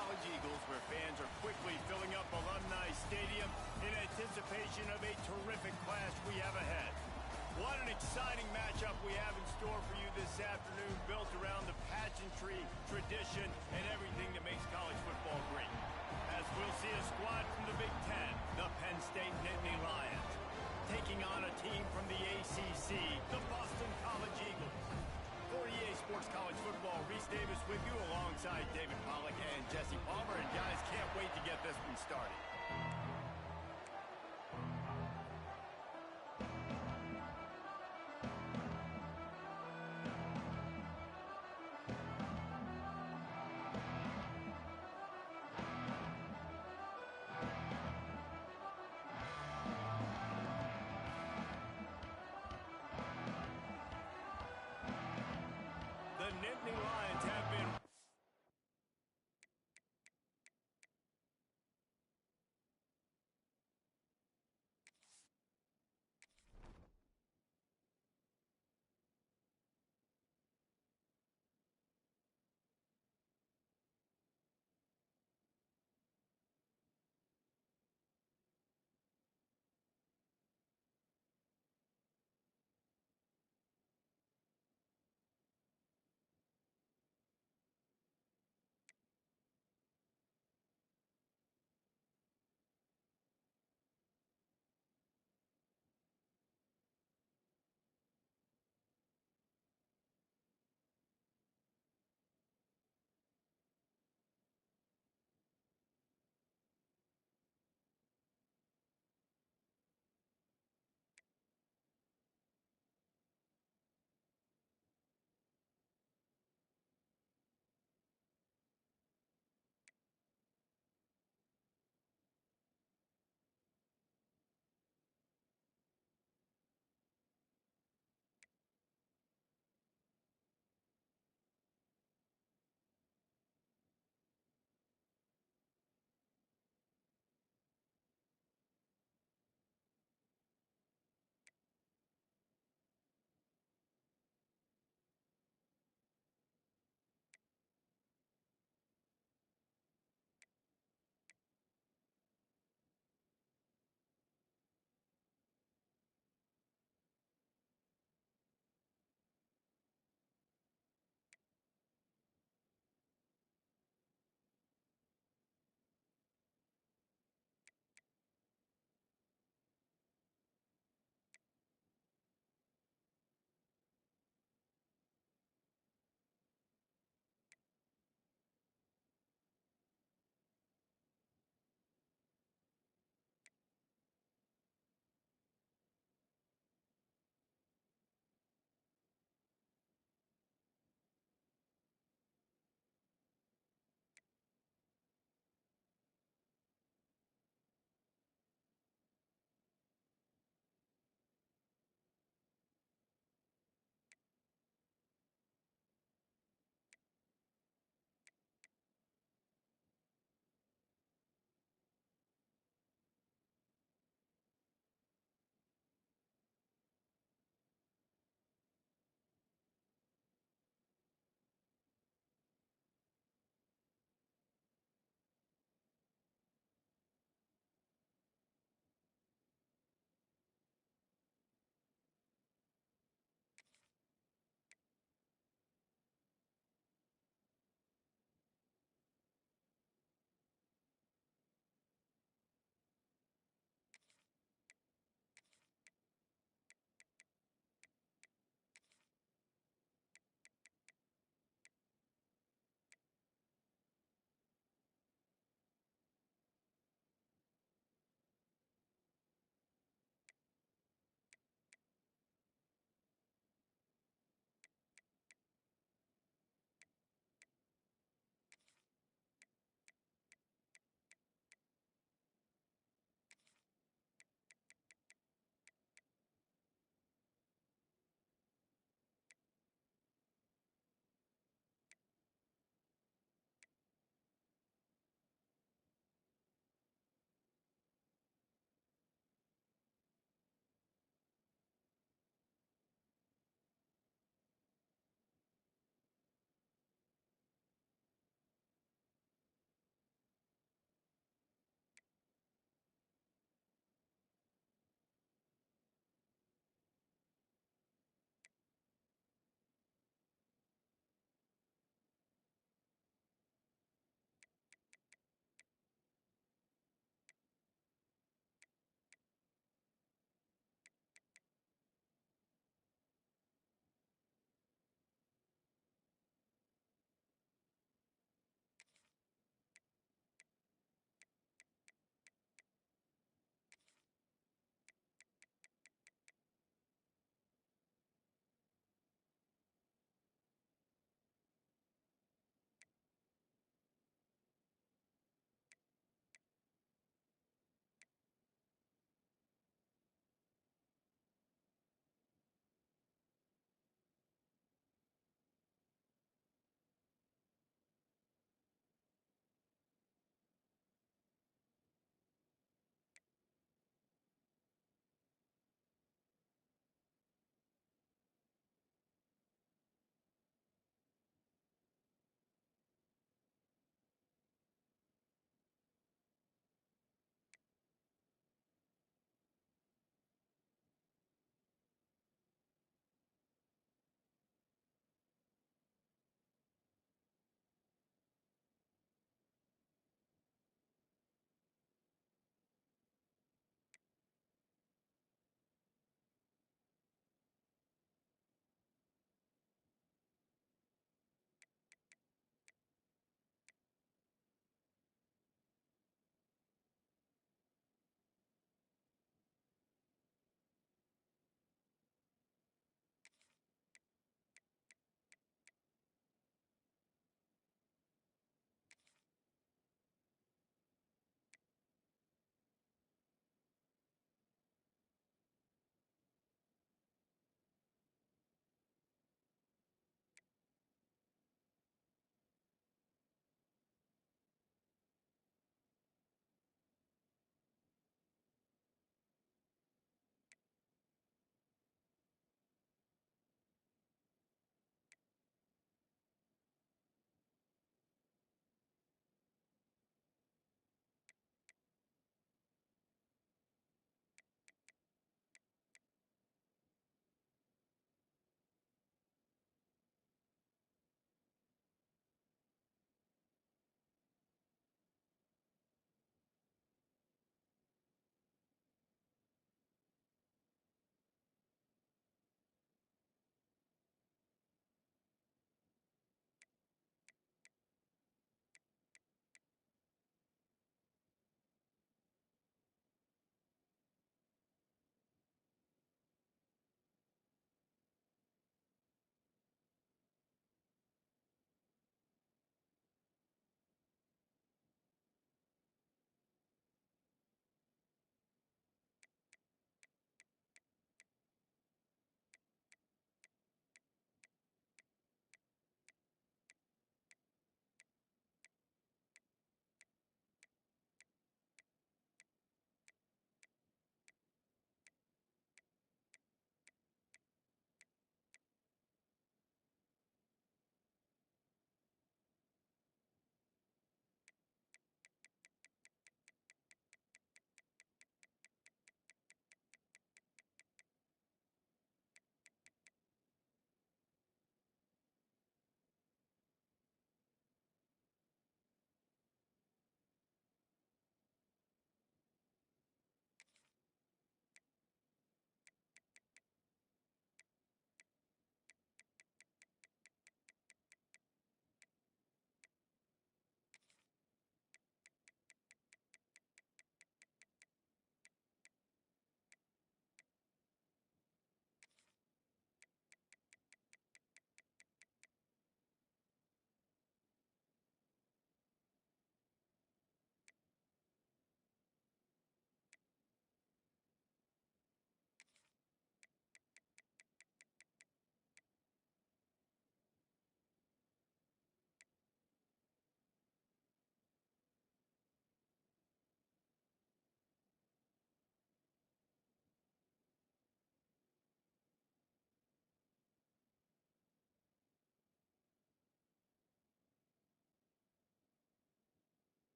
College Eagles, where fans are quickly filling up Alumni Stadium in anticipation of a terrific clash we have ahead. What an exciting matchup we have in store for you this afternoon, built around the pageantry, tradition, and everything that makes college football great. As we'll see a squad from the Big Ten, the Penn State Nittany Lions, taking on a team from the ACC, the Boston College Eagles. For EA Sports College Football, Reese Davis with you alongside David Pollack and Jesse Palmer. And guys, can't wait to get this one started. The Nittany Lions have been...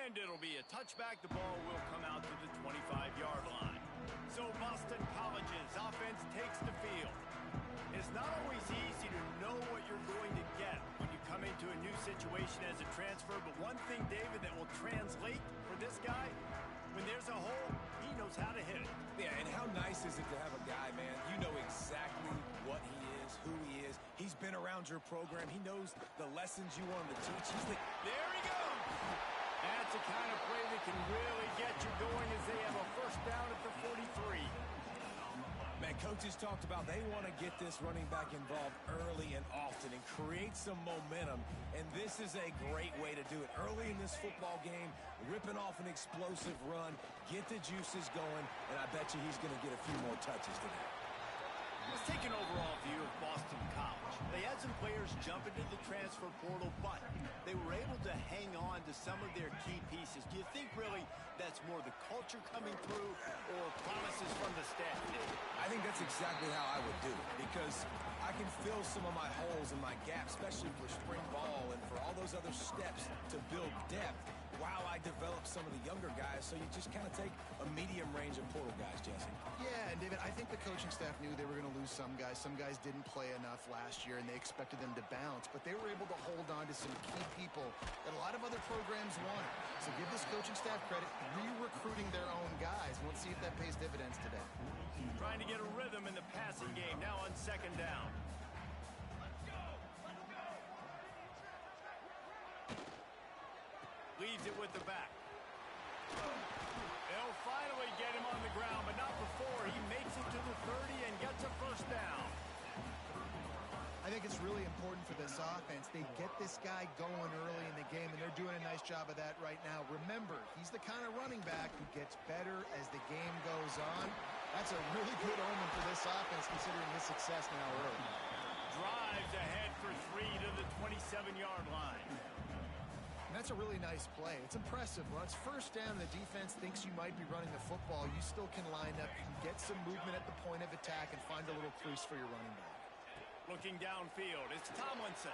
And it'll be a touchback. The ball will come out to the 25-yard line. So Boston College's offense takes the field. It's not always easy to know what you're going to get when you come into a new situation as a transfer, but one thing, David, that will translate for this guy, when there's a hole, he knows how to hit it. Yeah, and how nice is it to have a guy, man, you know exactly what he is, who he is. He's been around your program. He knows the lessons you want him to teach. There he goes! That's the kind of play that can really get you going as they have a first down at the 43. Man, coaches talked about they want to get this running back involved early and often and create some momentum, and this is a great way to do it. Early in this football game, ripping off an explosive run, get the juices going, and I bet you he's going to get a few more touches today. Let's take an overall view of Boston College. They had some players jump into the transfer portal, but they were able to hang on to some of their key pieces. Do you think really that's more the culture coming through or promises from the staff? I think that's exactly how I would do it, because I can fill some of my holes and my gaps, especially for spring ball and for all those other steps to build depth while I develop some of the younger guys. So you just kind of take a medium range of portal guys, Jesse. Yeah, and David, I think the coaching staff knew they were going to lose some guys. Some guys didn't play enough last year, and they expected them to bounce. But they were able to hold on to some key people that a lot of other programs wanted. So give this coaching staff credit, re-recruiting their own guys. And let's see if that pays dividends today. Trying to get a rhythm in the passing game now on second down. Leads it with the back. They'll finally get him on the ground, but not before. He makes it to the 30 and gets a first down. I think it's really important for this offense. They get this guy going early in the game, and they're doing a nice job of that right now. Remember, he's the kind of running back who gets better as the game goes on. That's a really good omen for this offense, considering his success now early. Drives ahead for 3 to the 27-yard line. And that's a really nice play. It's impressive. When it's first down, the defense thinks you might be running the football. You still can line up. You can get some movement at the point of attack and find a little crease for your running back. Looking downfield, it's Tomlinson.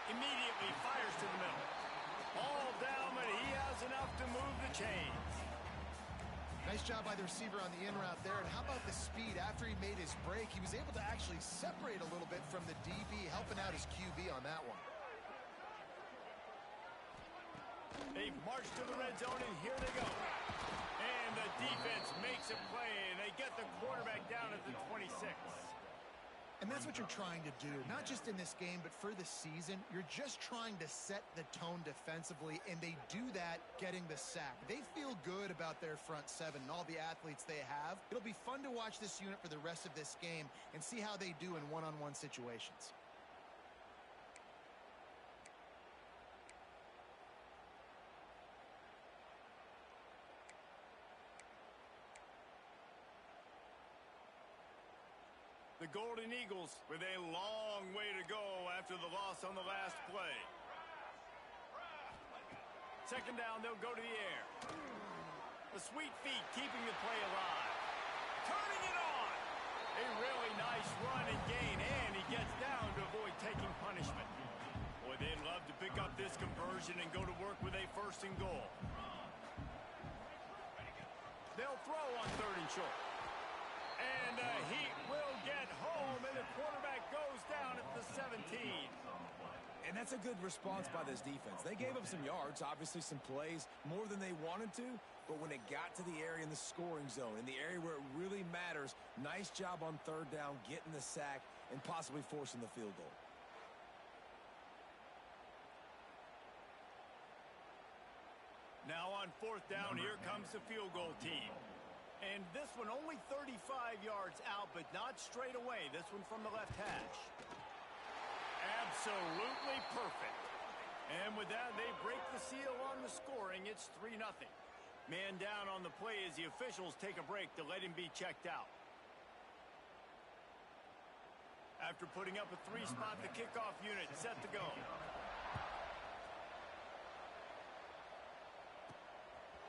Immediately fires to the middle. All down, but he has enough to move the chains. Nice job by the receiver on the in route there. And how about the speed? After he made his break, he was able to actually separate a little bit from the DB, helping out his QB on that one. They march to the red zone, and here they go. And the defense makes a play, and they get the quarterback down at the 26. And that's what you're trying to do, not just in this game, but for the season. You're just trying to set the tone defensively, and they do that getting the sack. They feel good about their front seven and all the athletes they have. It'll be fun to watch this unit for the rest of this game and see how they do in one-on-one situations. The Golden Eagles with a long way to go after the loss on the last play. Second down, they'll go to the air. The sweet feet keeping the play alive. Turning it on. A really nice run and gain, and he gets down to avoid taking punishment. Boy, they'd love to pick up this conversion and go to work with a first and goal. They'll throw on third and short. And the Heat will get home, and the quarterback goes down at the 17. And that's a good response by this defense. They gave up some yards, obviously some plays, more than they wanted to, but when it got to the area in the scoring zone, in the area where it really matters, nice job on third down, getting the sack, and possibly forcing the field goal. Now on fourth down, here comes the field goal team. And this one only 35 yards out, but not straight away. This one from the left hash. Absolutely perfect. And with that, they break the seal on the scoring. It's 3-0. Man down on the play as the officials take a break to let him be checked out. After putting up a 3-spot, the kickoff unit set to go.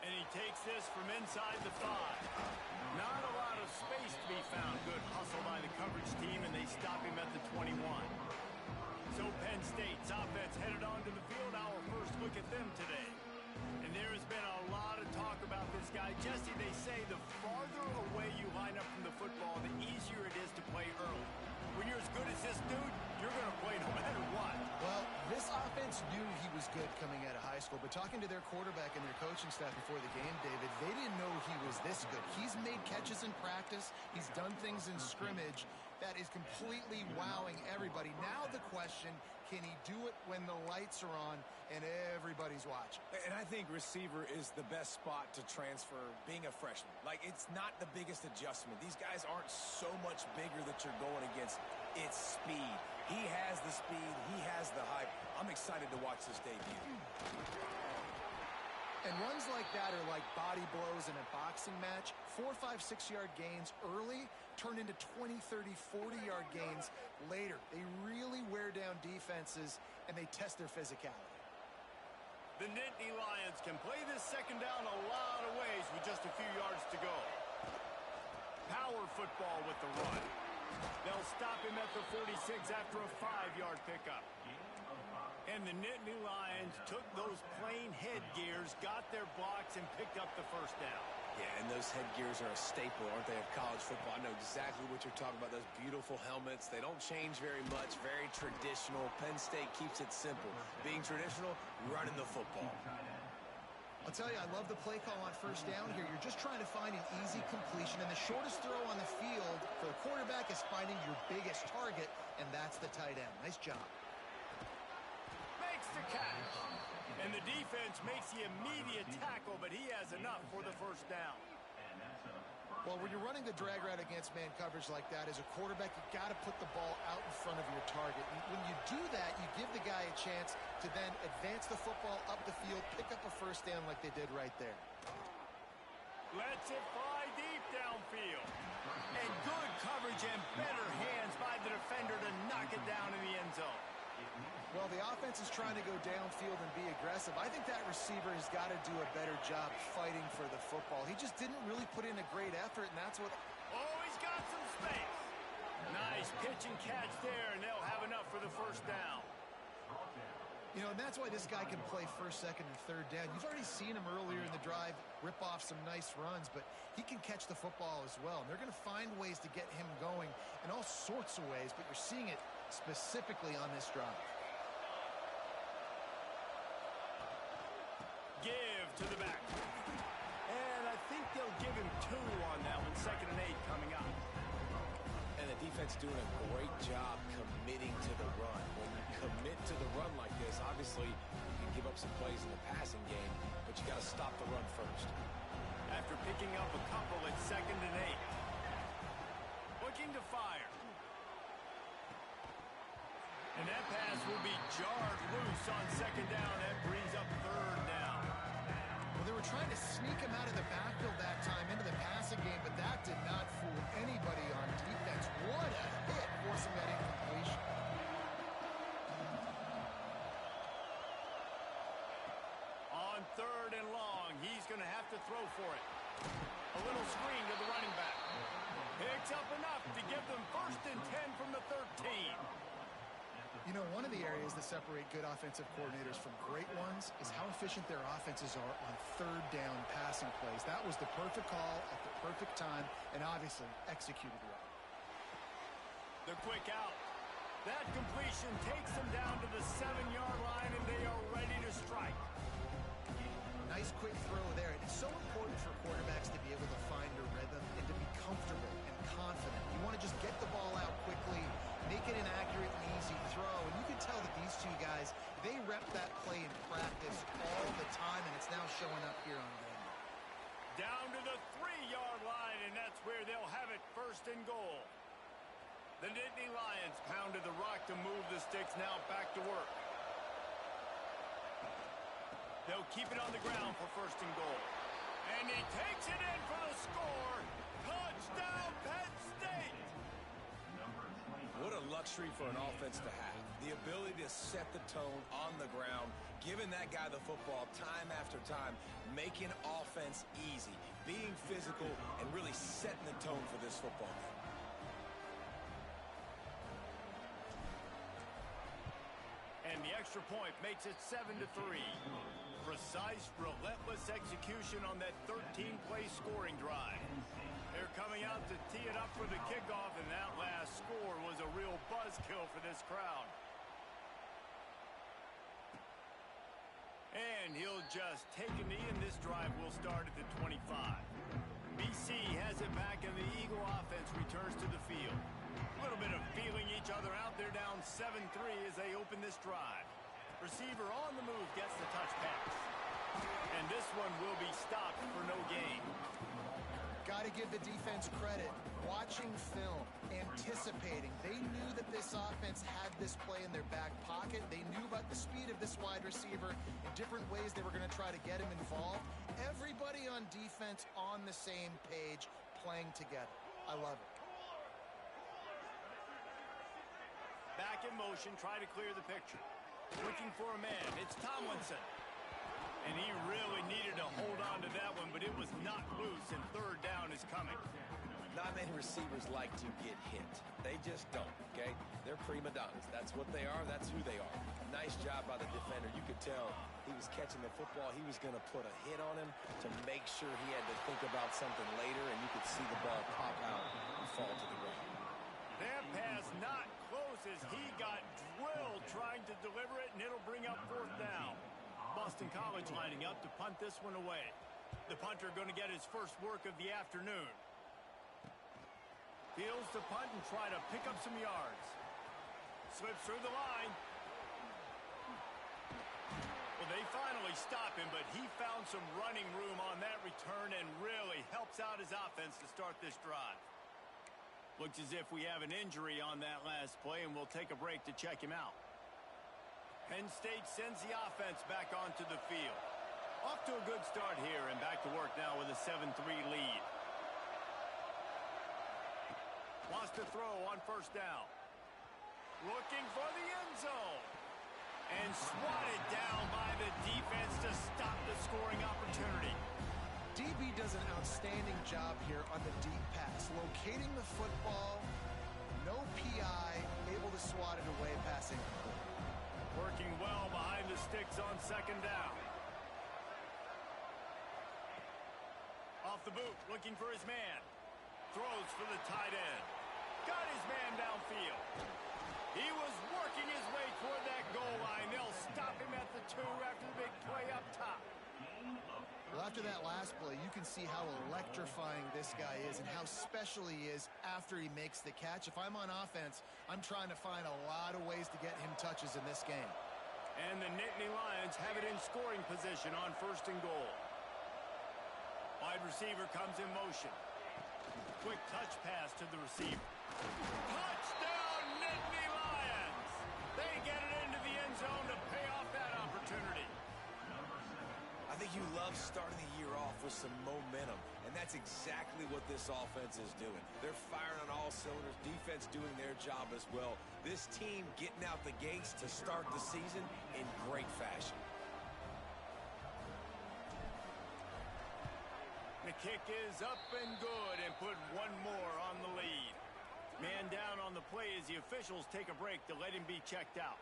And he takes this from inside the 5. Not a lot of space to be found. Good hustle by the coverage team, and they stop him at the 21. So Penn State's offense headed onto the field. Our first look at them today. And there has been guy. Jesse, they say the farther away you line up from the football, the easier it is to play early. When you're as good as this dude, you're going to play no matter what. Well, this offense knew he was good coming out of high school, but talking to their quarterback and their coaching staff before the game, David, they didn't know he was this good. He's made catches in practice. He's done things in scrimmage that is completely wowing everybody. Now the question, can he do it when the lights are on and everybody's watching? And I think receiver is the best spot to transfer being a freshman. Like, it's not the biggest adjustment. These guys aren't so much bigger that you're going against. It's speed. He has the speed. He has the hype. I'm excited to watch this debut. And runs like that are like body blows in a boxing match. 4, 5, 6-yard gains early turn into 20, 30, 40-yard gains later. They really wear down defenses, and they test their physicality. The Nittany Lions can play this second down a lot of ways with just a few yards to go. Power football with the run. They'll stop him at the 46 after a 5-yard pickup. And the Nittany Lions took those plain headgears, got their blocks, and picked up the first down. Yeah, and those headgears are a staple, aren't they, of college football? I know exactly what you're talking about, those beautiful helmets. They don't change very much, very traditional. Penn State keeps it simple. Being traditional, running the football. I'll tell you, I love the play call on first down here. You're just trying to find an easy completion, and the shortest throw on the field for the quarterback is finding your biggest target, and that's the tight end. Nice job. Makes the catch. And the defense makes the immediate tackle, but he has enough for the first down. Well, when you're running the drag route against man coverage like that, as a quarterback, you got to put the ball out in front of your target. And when you do that, you give the guy a chance to then advance the football up the field, pick up a first down like they did right there. Lets it fly deep downfield. And good coverage and better hands by the defender to knock it down in the end zone. Well, the offense is trying to go downfield and be aggressive. I think that receiver has got to do a better job fighting for the football. He just didn't really put in a great effort, and that's what... Oh, he's got some space. Nice pitch and catch there, and they'll have enough for the first down. You know, and that's why this guy can play first, second, and third down. You've already seen him earlier in the drive rip off some nice runs, but he can catch the football as well. And they're going to find ways to get him going in all sorts of ways, but you're seeing it specifically on this drive. Give to the back. And I think they'll give him 2 on that one. 2nd and 8 coming up. And the defense doing a great job committing to the run. When you commit to the run like this, obviously you can give up some plays in the passing game, but you got to stop the run first. After picking up a couple at 2nd and 8. Looking to fire. And that pass will be jarred loose on 2nd down. That brings up 3rd down. Well, they were trying to sneak him out of the backfield that time into the passing game, but that did not fool anybody on defense. What a hit, forcing that incompletion. On 3rd and long, he's going to have to throw for it. A little screen to the running back. Picks up enough to give them 1st and 10 from the 13. You know, one of the areas that separate good offensive coordinators from great ones is how efficient their offenses are on 3rd down passing plays. That was the perfect call at the perfect time and obviously executed well. The quick out. That completion takes them down to the 7-yard line, and they are ready to strike. Nice quick throw there. It's so important for quarterbacks to be able to find a rhythm and to be comfortable and confident. You want to just get the ball out quickly, make it an accurate and easy throw. And you can tell that these two guys, they rep that play in practice all the time, and it's now showing up here on game. Down to the 3-yard line, and that's where they'll have it 1st and goal. The Nittany Lions pounded the rock to move the sticks, now back to work. They'll keep it on the ground for 1st and goal. And he takes it in for the score. Touchdown, Penn State! What a luxury for an offense to have. The ability to set the tone on the ground, giving that guy the football time after time, making offense easy, being physical, and really setting the tone for this football game. And the extra point makes it 7-3. Precise, relentless execution on that 13-play scoring drive. They're coming out to tee it up for the kickoff, and that last score was a real buzzkill for this crowd. And he'll just take a knee, and this drive will start at the 25. BC has it back, and the Eagle offense returns to the field. A little bit of feeling each other out. They're down 7-3 as they open this drive. Receiver on the move gets the touch pass. And this one will be stopped for no gain. Got to give the defense credit. Watching film, anticipating. They knew that this offense had this play in their back pocket. They knew about the speed of this wide receiver and different ways they were going to try to get him involved. Everybody on defense on the same page, playing together. I love it. Back in motion, try to clear the picture. Looking for a man. It's Tomlinson. And he really needed to hold on to that one, but it was not loose, and third down is coming. Not many receivers like to get hit. They just don't, okay? They're prima donnas. That's what they are. That's who they are. Nice job by the defender. You could tell he was catching the football. He was going to put a hit on him to make sure he had to think about something later, and you could see the ball pop out and fall to the ground. That pass not close as he got drilled trying to deliver it, and it'll bring up fourth down. Boston College lining up to punt this one away. The punter going to get his first work of the afternoon. Fields the punt and try to pick up some yards. Slips through the line. Well, they finally stop him, but he found some running room on that return and really helps out his offense to start this drive. Looks as if we have an injury on that last play, and we'll take a break to check him out. Penn State sends the offense back onto the field. Off to a good start here, and back to work now with a 7-3 lead. Wants to throw on first down. Looking for the end zone. And swatted down by the defense to stop the scoring opportunity. DB does an outstanding job here on the deep pass. Locating the football, no PI, able to swat it away passing. Working well behind the sticks on second down. Off the boot, looking for his man. Throws for the tight end. Got his man downfield. He was working his way toward that goal line. They'll stop him at the 2 after the big play up top. Well, after that last play, you can see how electrifying this guy is and how special he is after he makes the catch. If I'm on offense, I'm trying to find a lot of ways to get him touches in this game. And the Nittany Lions have it in scoring position on first and goal. Wide receiver comes in motion. Quick touch pass to the receiver. Touchdown, Nittany Lions! They get it into the end zone to pay off that opportunity. I think you love starting the year off with some momentum, and that's exactly what this offense is doing. They're firing on all cylinders, defense doing their job as well. This team getting out the gates to start the season in great fashion. The kick is up and good and put one more on the lead. Man down on the play as the officials take a break to let him be checked out.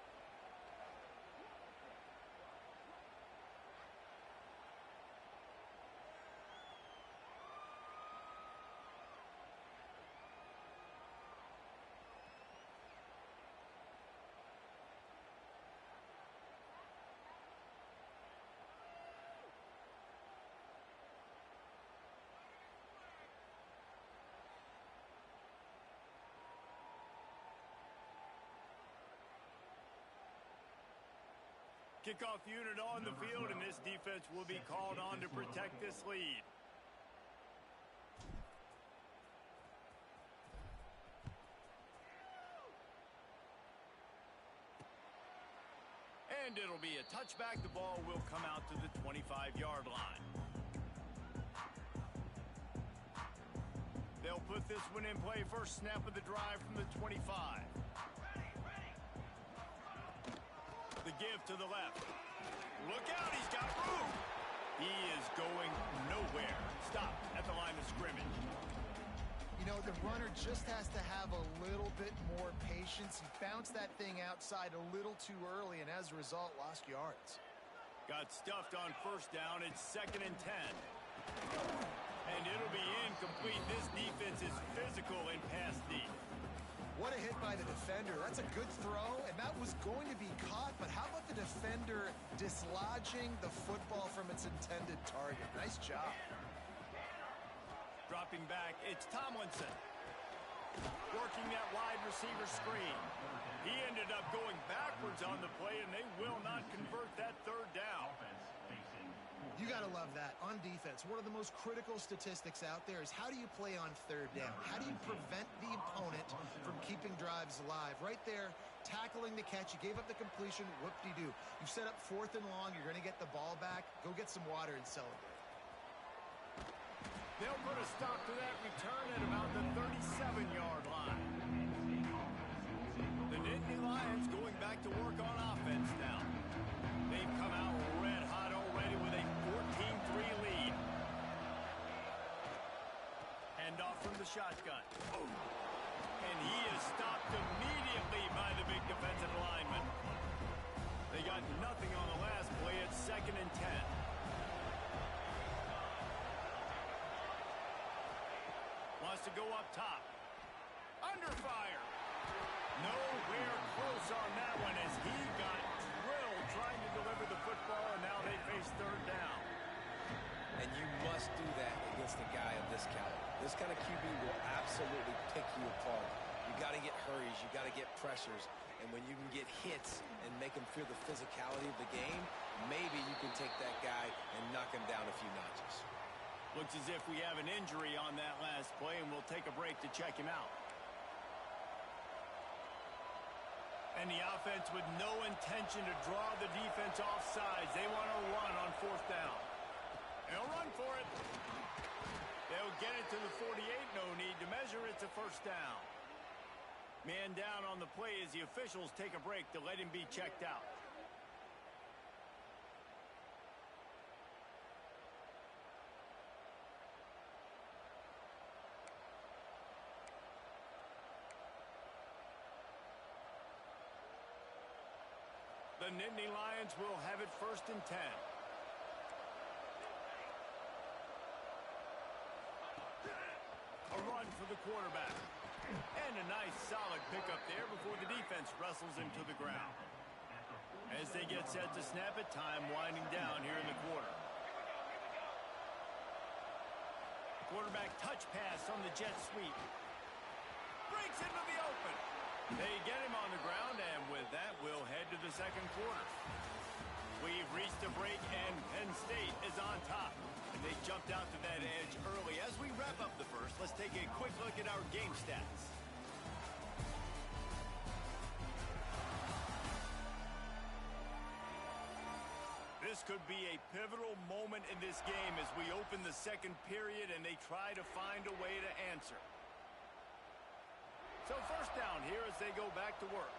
Kickoff unit on the field, and this defense will be called on to protect this lead. And it'll be a touchback. The ball will come out to the 25-yard line. They'll put this one in play. First snap of the drive from the 25. The give to the left. Look out, he's got room. He is going nowhere. Stop at the line of scrimmage. You know, the runner just has to have a little bit more patience. He bounced that thing outside a little too early, and as a result, lost yards. Got stuffed on first down. It's 2nd and 10. And it'll be incomplete. This defense is physical in pass deep. What a hit by the defender. That's a good throw, and that was going to be caught, but how about the defender dislodging the football from its intended target? Nice job. Dropping back, it's Tomlinson. Working that wide receiver screen. He ended up going backwards on the play, and they will not convert that 3rd down. You got to love that. On defense, one of the most critical statistics out there is how do you play on 3rd down? How do you prevent the opponent from keeping drives alive? Right there, tackling the catch. You gave up the completion. Whoop-de-doo. You set up 4th and long. You're going to get the ball back. Go get some water and celebrate. They'll put a stop to that return at about the 37-yard line. The Nittany Lions going back to work on offense now. They've come out red hot already with a 14-3 lead. Handoff from the shotgun. And he is stopped immediately by the big defensive lineman. They got nothing on the last play. It's 2nd and 10. Wants to go up top. Under fire. Nowhere close on that one as he got drilled trying to deliver the football, and now they face 3rd down. And you must do that against a guy of this caliber. This kind of QB will absolutely pick you apart. You got to get hurries. You got to get pressures. And when you can get hits and make him feel the physicality of the game, maybe you can take that guy and knock him down a few notches. Looks as if we have an injury on that last play, and we'll take a break to check him out. And the offense with no intention to draw the defense off sides. They want to run on 4th down. They'll run for it. They'll get it to the 48. No need to measure. It's a 1st down. Man down on the play as the officials take a break to let him be checked out. The Nittany Lions will have it 1st and 10. A run for the quarterback. And a nice solid pickup there before the defense wrestles him to the ground. As they get set to snap it, time winding down here in the quarter. Quarterback touch pass on the jet sweep. Breaks into the open. They get him on the ground, and with that, we'll head to the 2nd quarter. We've reached a break, and Penn State is on top. And they jumped out to that edge early. As we wrap up the first, let's take a quick look at our game stats. This could be a pivotal moment in this game as we open the 2nd period and they try to find a way to answer. So 1st down here as they go back to work.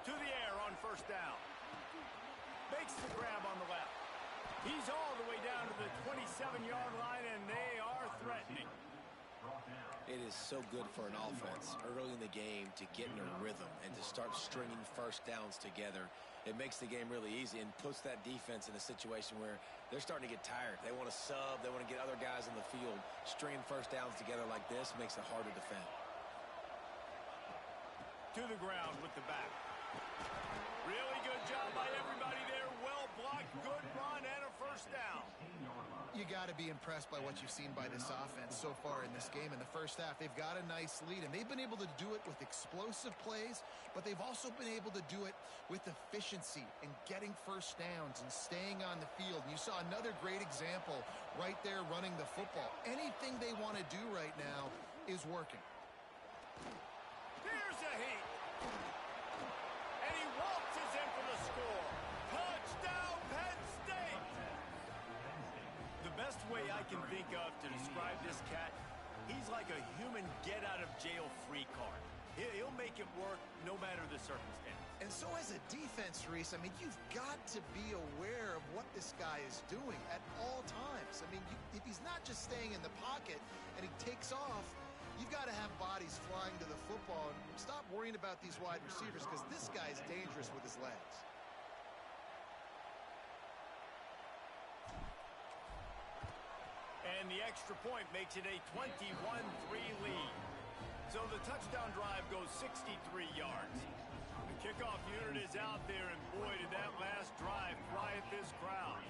To the air on 1st down. Makes the grab on the left. He's all the way down to the 27-yard line, and they are threatening. It is so good for an offense early in the game to get in a rhythm and to start stringing 1st downs together. It makes the game really easy and puts that defense in a situation where they're starting to get tired. They want to sub. They want to get other guys in the field. Stringing 1st downs together like this makes it hard to defend. To the ground with the back. Really good job by everybody there. Well blocked, good run, and a 1st down. You got to be impressed by what you've seen by this offense so far in this game. In the 1st half, they've got a nice lead, and they've been able to do it with explosive plays, but they've also been able to do it with efficiency and getting 1st downs and staying on the field. And you saw another great example right there running the football. Anything they want to do right now is working. Here's a heat. And he waltzes in for the score. Touchdown, Penn State! The best way I can think of to describe this cat, he's like a human get-out-of-jail-free card. He'll make it work no matter the circumstance. And so as a defense, Reese, I mean, you've got to be aware of what this guy is doing at all times. I mean, if he's not just staying in the pocket and he takes off, you've got to have bodies flying to the football and stop worrying about these wide receivers because this guy's dangerous with his legs. And the extra point makes it a 21-3 lead. So the touchdown drive goes 63 yards. The kickoff unit is out there, and boy, did that last drive quiet this crowd.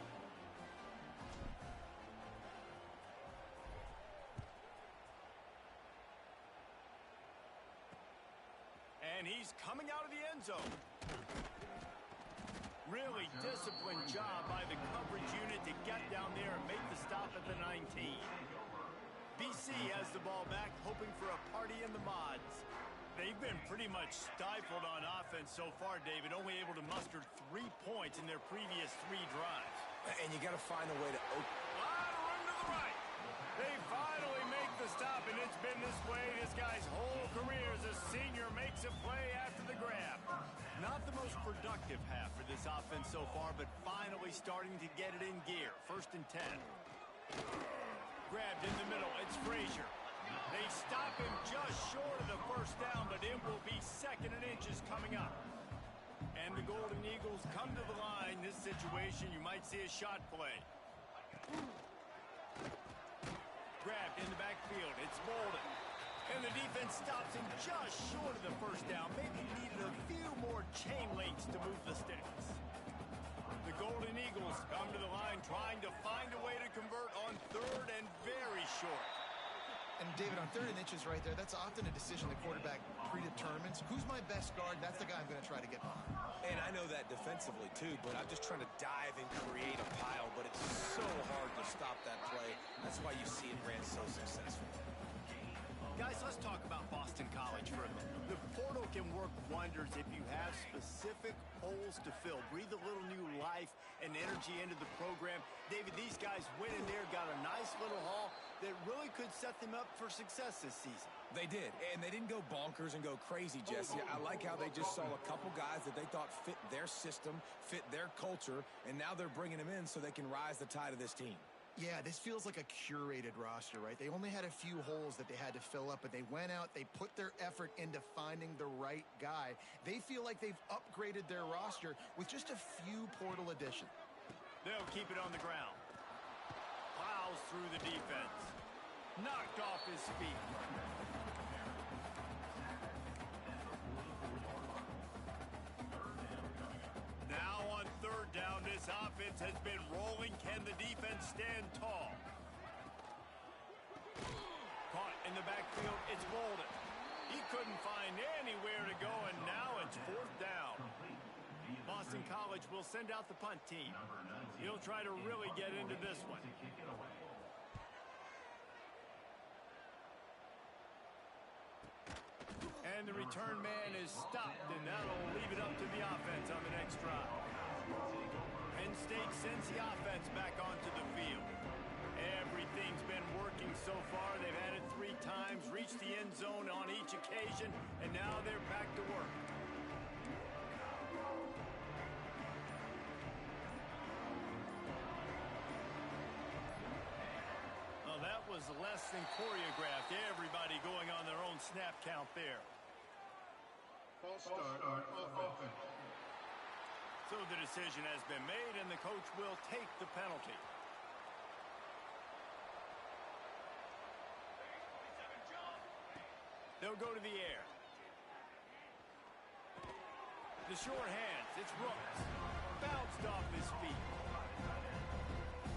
And he's coming out of the end zone. Really disciplined job by the coverage unit to get down there and make the stop at the 19. BC has the ball back, hoping for a party in the mods. They've been pretty much stifled on offense so far, David, only able to muster 3 points in their previous 3 drives. And you got to find a way to open. A lot of room to the right. They finally make the stop, and it's been this way this guy's whole career as a senior makes a play after the grab. Not the most productive half for this offense so far, but finally starting to get it in gear. 1st and 10. Grabbed in the middle. It's Frazier. They stop him just short of the 1st down, but it will be 2nd and inches coming up. And the Golden Eagles come to the line. This situation, you might see a shot play. Grabbed in the backfield. It's Bolden. And the defense stops him just short of the 1st down. Maybe needed a few more chain links to move the sticks. The Golden Eagles come to the line trying to find a way to convert on 3rd and very short. And David, on 3rd and inches right there, that's often a decision the quarterback predetermines. Who's my best guard? That's the guy I'm going to try to get behind. And I know that defensively, too, but I'm just trying to dive and create a pile, but it's so hard to stop that play. That's why you see it ran so successful. Guys, let's talk about Boston College for a minute. The portal can work wonders if you have specific holes to fill. Breathe a little new life and energy into the program. David, these guys went in there, got a nice little haul that really could set them up for success this season. They did, and they didn't go bonkers and go crazy, Jesse. I like how they just saw a couple guys that they thought fit their system, fit their culture, and now they're bringing them in so they can rise the tide of this team. Yeah, this feels like a curated roster, right? They only had a few holes that they had to fill up, but they went out, they put their effort into finding the right guy. They feel like they've upgraded their roster with just a few portal additions. They'll keep it on the ground. Plows through the defense. Knocked off his feet. Now on 3rd down, this offense has been rolling. Can the defense stand tall? Caught in the backfield, it's Bolden. He couldn't find anywhere to go, and now it's 4th down. Boston College will send out the punt team. He'll try to really get into this one. And the return man is stopped, and that'll leave it up to the offense on the next drive. Penn State sends the offense back onto the field. Everything's been working so far. They've had it 3 times, reached the end zone on each occasion, and now they're back to work. Well, that was less than choreographed. Everybody going on their own snap count there. False start on offense. So the decision has been made, and the coach will take the penalty. They'll go to the air. The short hands. It's Rooks. Bounced off his feet.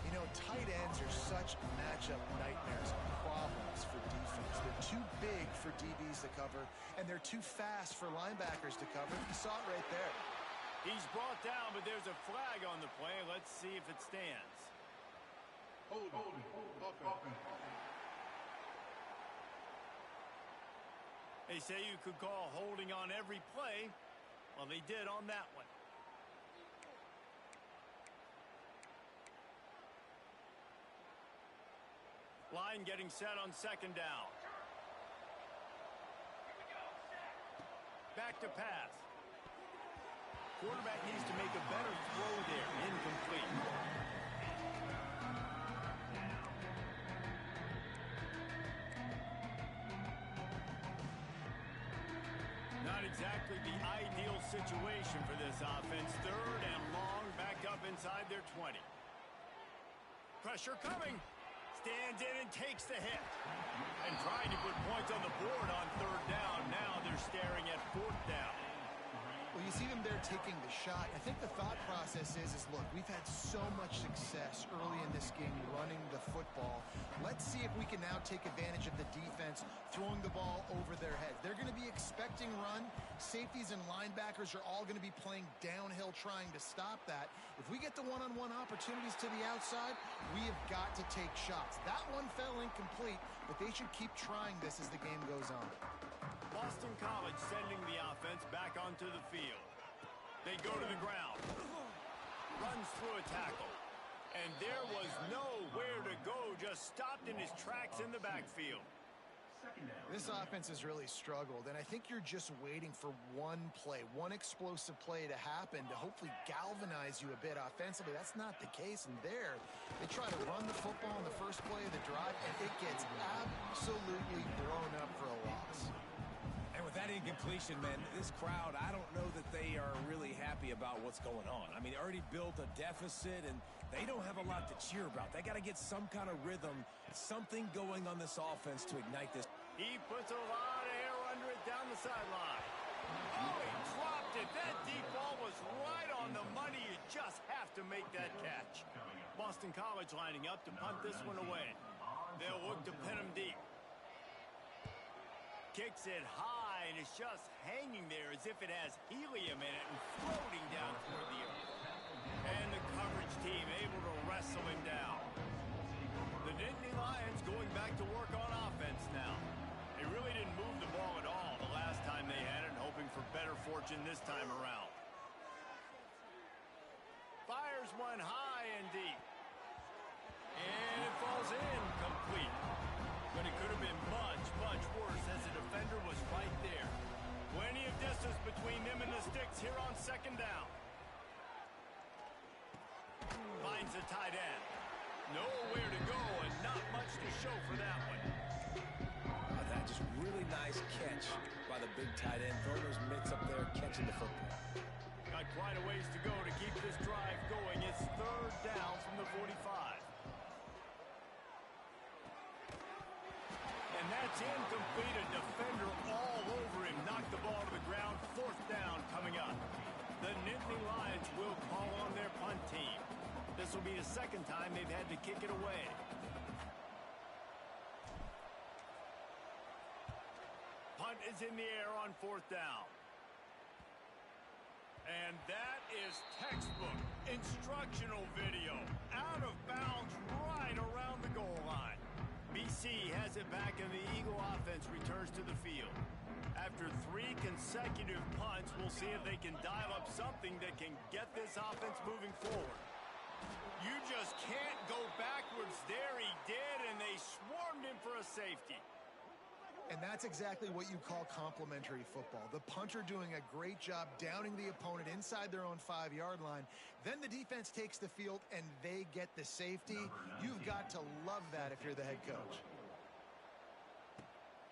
You know, tight ends are such matchup nightmares, problems for defense. They're too big for DBs to cover, and they're too fast for linebackers to cover. You saw it right there. He's brought down, but there's a flag on the play. Let's see if it stands. Hold offense. They say you could call holding on every play. Well, they did on that one. Line getting set on 2nd down. Back to pass. Quarterback needs to make a better throw there. Incomplete. Not Not exactly the ideal situation for this offense. Third and long, back up inside their 20. Pressure coming. Stands in and takes the hit. And trying to put points on the board on third down. Now they're staring at fourth down. Well, you see them there taking the shot. I think the thought process is look, we've had so much success early in this game running the football. Let's see if we can now take advantage of the defense throwing the ball over their heads. They're going to be expecting run. Safeties and linebackers are all going to be playing downhill trying to stop that. If we get the one-on-one opportunities to the outside, we have got to take shots. That one fell incomplete, but they should keep trying this as the game goes on. Boston College sending the offense back onto the field. They go to the ground. Runs through a tackle. And there was nowhere to go, just stopped in his tracks in the backfield. This offense has really struggled, and I think you're just waiting for one play, one explosive play to happen to hopefully galvanize you a bit offensively. That's not the case, and there they try to run the football in the first play of the drive, and it gets absolutely blown up for a loss. And with that incompletion, man, this crowd, I don't know that they are really happy about what's going on. I mean, they already built a deficit, and they don't have a lot to cheer about. They got to get some kind of rhythm, something going on this offense to ignite this. He puts a lot of air under it down the sideline. Oh, he dropped it. That deep ball was right on the money. You just have to make that catch. Boston College lining up to punt this one away. They'll look to pin him deep. Kicks it high, and it's just hanging there as if it has helium in it and floating down toward the earth. And the coverage team able to wrestle him down. The Nittany Lions going back to work on offense now. They really didn't move the ball at all the last time they had it, hoping for better fortune this time around. Fires one high and deep. And it falls in complete. But it could have been much, much worse as the defender was right there. Plenty of distance between them and the sticks here on second down. Finds the tight end. Nowhere to go and not much to show for that one. That just really nice catch by the big tight end. Throwing those mitts up there, catching the football. Got quite a ways to go to keep this drive going. It's third down from the 45. And that's incomplete. A defender all over him. Knocked the ball to the ground. Fourth down coming up. The Nittany Lions will call on their punt team. This will be the second time they've had to kick it away. Punt is in the air on fourth down. And that is textbook instructional video. Out of bounds right around the goal line. BC has it back, and the Eagle offense returns to the field. After 3 consecutive punts, we'll see if they can dial up something that can get this offense moving forward. You just can't go backwards there. He did, and they swarmed him for a safety. And that's exactly what you call complementary football. The punter doing a great job downing the opponent inside their own 5-yard line. Then the defense takes the field, and they get the safety. You've got to love that if you're the head coach.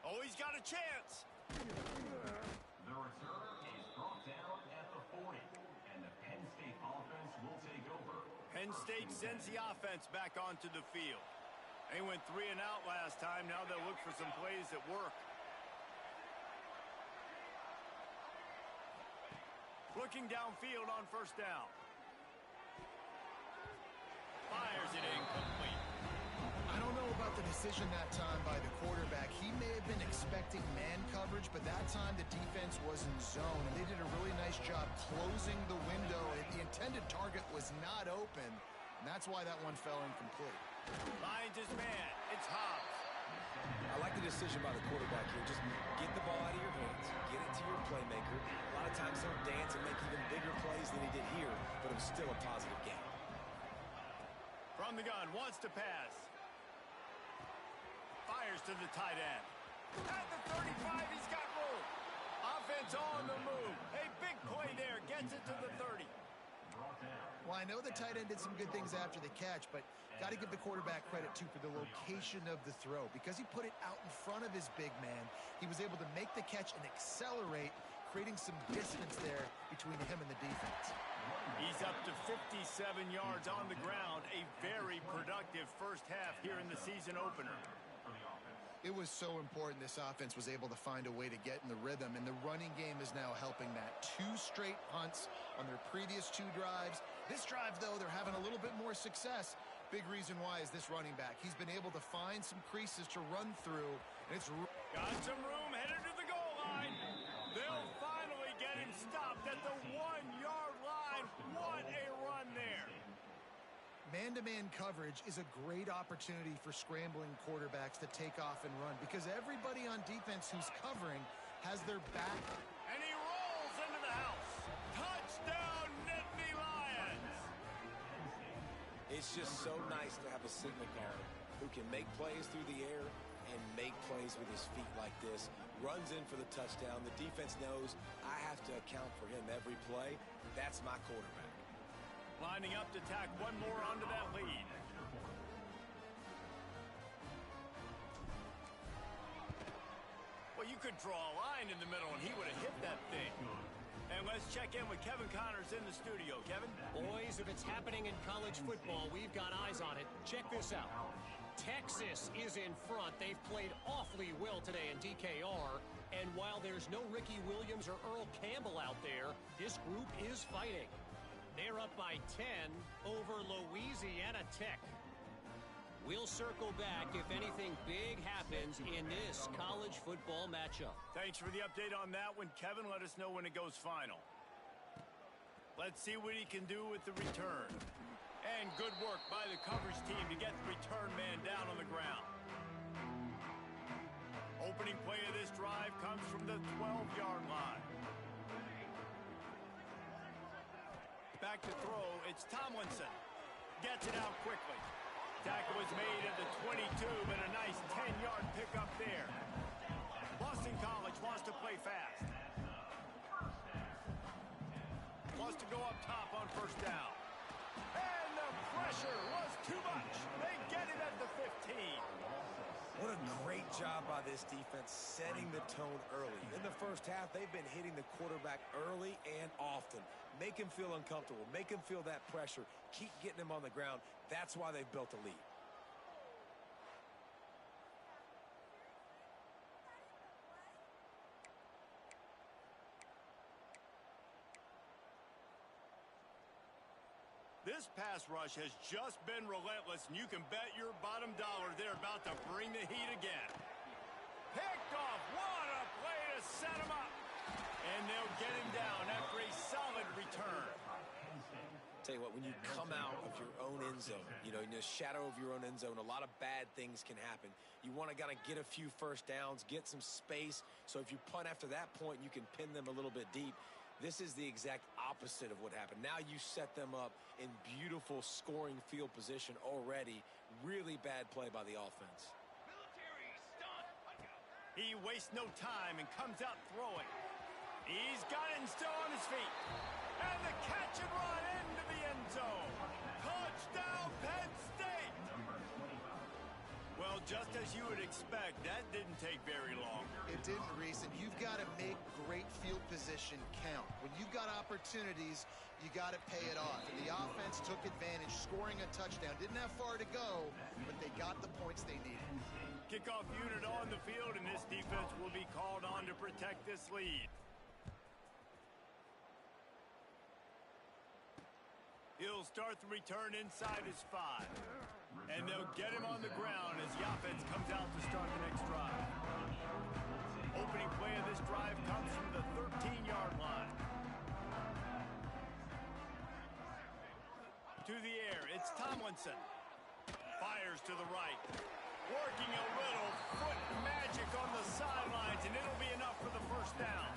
Oh, he's got a chance. The return is brought down at the 40, and the Penn State offense will take over. Penn State sends the offense back onto the field. They went 3 and out last time. Now they'll look for some plays that work. Looking downfield on first down. Fires it incomplete. I don't know about the decision that time by the quarterback. He may have been expecting man coverage, but that time the defense was in zone, and they did a really nice job closing the window. The intended target was not open, and that's why that one fell incomplete. Finds his man. It's Hobbs. I like the decision by the quarterback here. Just get the ball out of your hands. Get it to your playmaker. A lot of times he'll dance and make even bigger plays than he did here, but it was still a positive game. From the gun, wants to pass. Fires to the tight end. At the 35, he's got room. Offense on the move. A big play there. Gets it to the 30. Well, I know the tight end did some good things after the catch, but got to give the quarterback credit, too, for the location of the throw. Because he put it out in front of his big man, he was able to make the catch and accelerate, creating some distance there between him and the defense. He's up to 57 yards on the ground. A very productive first half here in the season opener. It was so important this offense was able to find a way to get in the rhythm, and the running game is now helping that. 2 straight punts on their previous 2 drives. This drive, though, they're having a little bit more success. Big reason why is this running back. He's been able to find some creases to run through, and it's got some room headed to the goal line. They'll finally get him stopped at the 1-yard line. What a run there. Man-to-man coverage is a great opportunity for scrambling quarterbacks to take off and run because everybody on defense who's covering has their back. And he rolls into the house. Touchdown, Nittany Lions. It's just so nice to have a signal caller who can make plays through the air and make plays with his feet like this. Runs in for the touchdown. The defense knows I have to account for him every play. That's my quarterback. Lining up to tack one more onto that lead. Well, you could draw a line in the middle and he would have hit that thing. And let's check in with Kevin Connors in the studio. Kevin? Boys, if it's happening in college football, we've got eyes on it. Check this out. Texas is in front. They've played awfully well today in DKR. And while there's no Ricky Williams or Earl Campbell out there, this group is fighting. They're up by 10 over Louisiana Tech. We'll circle back if anything big happens in this college football matchup. Thanks for the update on that one, Kevin. Let us know when it goes final. Let's see what he can do with the return. And good work by the coverage team to get the return man down on the ground. Opening play of this drive comes from the 12-yard line. Back to throw, it's Tomlinson. Gets it out quickly. Tackle was made at the 22, but a nice 10-yard pickup there. Boston College wants to play fast. Wants to go up top on first down. And the pressure was too much. They get it at the 15. What a great job by this defense setting the tone early. In the first half, they've been hitting the quarterback early and often. Make him feel uncomfortable. Make him feel that pressure. Keep getting him on the ground. That's why they've built a lead. This pass rush has just been relentless, and you can bet your bottom dollar they're about to bring the heat again. Picked off. What a play to set him up. And they'll get him down after a solid return. Tell you what, when you come out of your own end zone, in the shadow of your own end zone, a lot of bad things can happen. You want to get a few first downs, get some space, so if you punt after that point, you can pin them a little bit deep. This is the exact opposite of what happened. Now you set them up in beautiful scoring field position already. Really bad play by the offense. He wastes no time and comes out throwing. He's got it and still on his feet. And the catch and run into the end zone. Touchdown, Penn State! Well, just as you would expect, that didn't take very long. It didn't, Reese, and you've got to make great field position count. When you've got opportunities, you got to pay it off. And the offense took advantage, scoring a touchdown. Didn't have far to go, but they got the points they needed. Kickoff unit on the field, and this defense will be called on to protect this lead. He'll start the return inside his 5. And they'll get him on the ground as the offense comes out to start the next drive. Opening play of this drive comes from the 13-yard line. To the air, it's Tomlinson. Fires to the right. Working a little foot magic on the sidelines, and it'll be enough for the first down.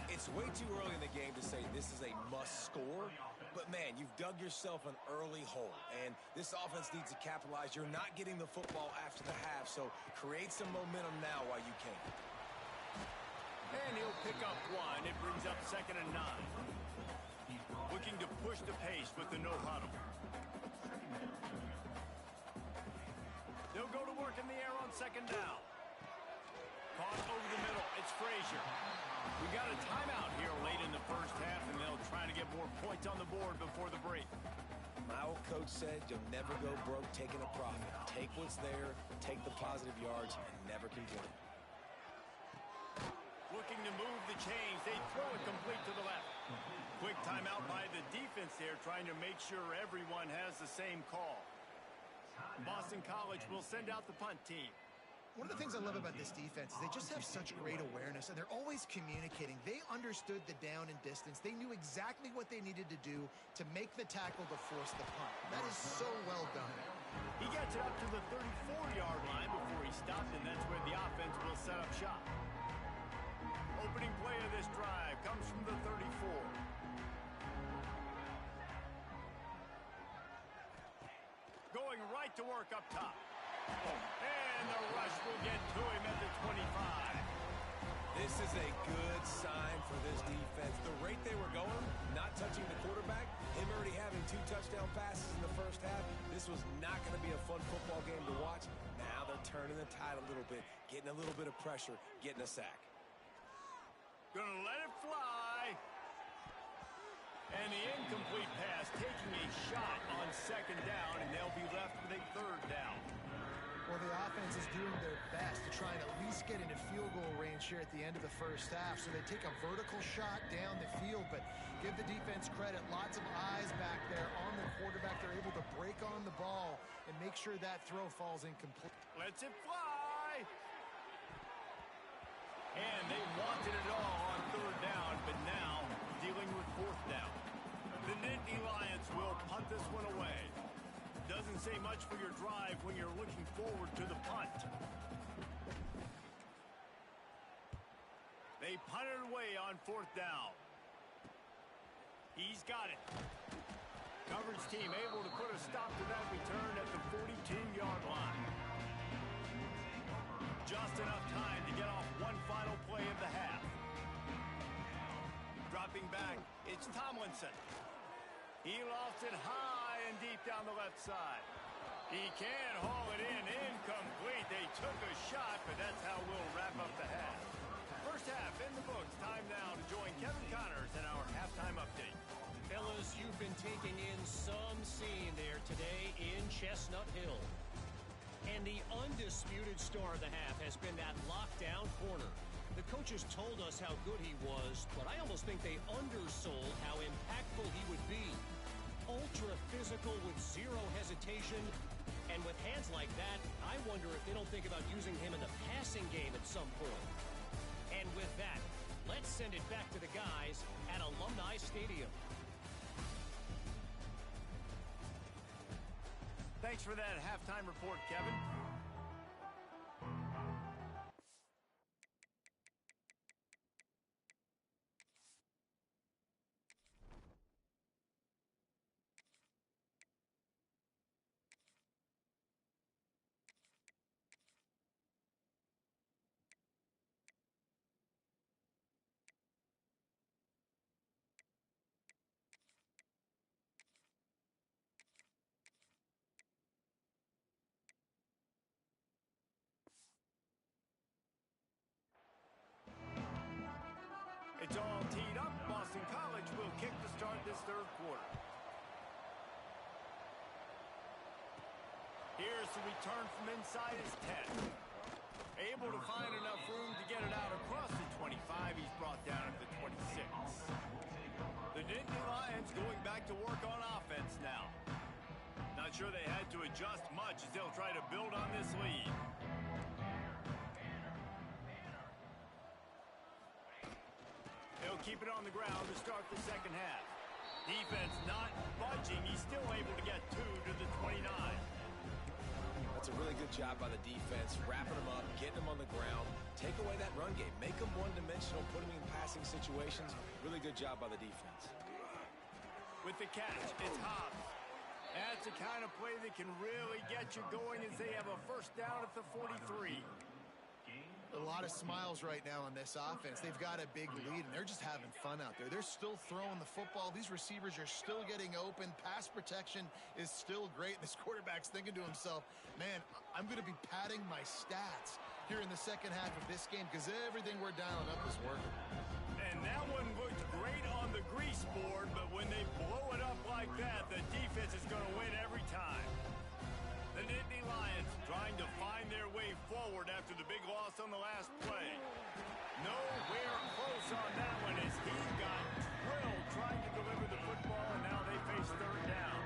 It's way too early in the game to say this is a must score, but man, you've dug yourself an early hole, and this offense needs to capitalize. You're not getting the football after the half, so create some momentum now while you can. And he'll pick up 1. It brings up 2nd and 9. Looking to push the pace with the no huddle. They'll go to work in the air on 2nd down. Caught over the middle. It's Frazier. We got a timeout first half, and they'll try to get more points on the board before the break. My old coach said you'll never go broke taking a profit. Take what's there, take the positive yards, and never complain. Looking to move the chains. They throw it complete to the left. Quick timeout by the defense there, trying to make sure everyone has the same call. Boston College will send out the punt team. One of the things I love about this defense is they just have such great awareness, and they're always communicating. They understood the down and distance. They knew exactly what they needed to do to make the tackle to force the punt. That is so well done. He gets it up to the 34-yard line before he stopped, and that's where the offense will set up shop. Opening play of this drive comes from the 34. Going right to work up top. And the rush will get to him at the 25. This is a good sign for this defense. The rate they were going, not touching the quarterback, him already having 2 touchdown passes in the first half, this was not going to be a fun football game to watch. Now they're turning the tide a little bit, getting a little bit of pressure, getting a sack. Gonna let it fly. And the incomplete pass taking a shot on second down, and they'll be left with a third down. Well, the offense is doing their best to try and at least get into field goal range here at the end of the first half. So they take a vertical shot down the field, but give the defense credit. Lots of eyes back there on the quarterback. They're able to break on the ball and make sure that throw falls incomplete. Lets it fly. And they wanted it all on third down, but now dealing with fourth down. The Nittany Lions will punt this one away. Doesn't say much for your drive when you're looking forward to the punt. They punt it away on fourth down. He's got it. Coverage team able to put a stop to that return at the 42-yard line. Just enough time to get off one final play of the half. Dropping back, it's Tomlinson. He lost it high and deep down the left side. He can't haul it in. Incomplete. They took a shot, but that's how we'll wrap up the half. First half in the books. Time now to join Kevin Connors in our halftime update. Fellas, you've been taking in some scene there today in Chestnut Hill. And the undisputed star of the half has been that lockdown corner. The coaches told us how good he was, but I almost think they undersold how impactful he would be. Ultra physical with zero hesitation, and with hands like that, I wonder if they don't think about using him in the passing game at some point. And with that, let's send it back to the guys at Alumni Stadium. Thanks for that halftime report, Kevin. It's all teed up. Boston College will kick to start this third quarter. Here's the return from inside his 10. Able to find enough room to get it out across the 25. He's brought down at the 26. The Nittany Lions going back to work on offense now. Not sure they had to adjust much as they'll try to build on this lead. They'll keep it on the ground to start the second half. Defense not budging. He's still able to get 2 to the 29. That's a really good job by the defense, wrapping them up, getting them on the ground, take away that run game, make them one-dimensional, put them in passing situations. Really good job by the defense. With the catch, it's Hobbs. That's the kind of play that can really get you going as they have a first down at the 43. A lot of smiles right now on this offense. They've got a big lead, and they're just having fun out there. They're still throwing the football. These receivers are still getting open. Pass protection is still great. This quarterback's thinking to himself, man, I'm going to be padding my stats here in the second half of this game because everything we're dialing up is working. And that one looked great on the chessboard, but when they blow it up like that, the defense is going to win every time. The Nittany Lions trying to find their way forward after the big loss on the last play. Nowhere close on that one as he got drilled trying to deliver the football, and now they face third down.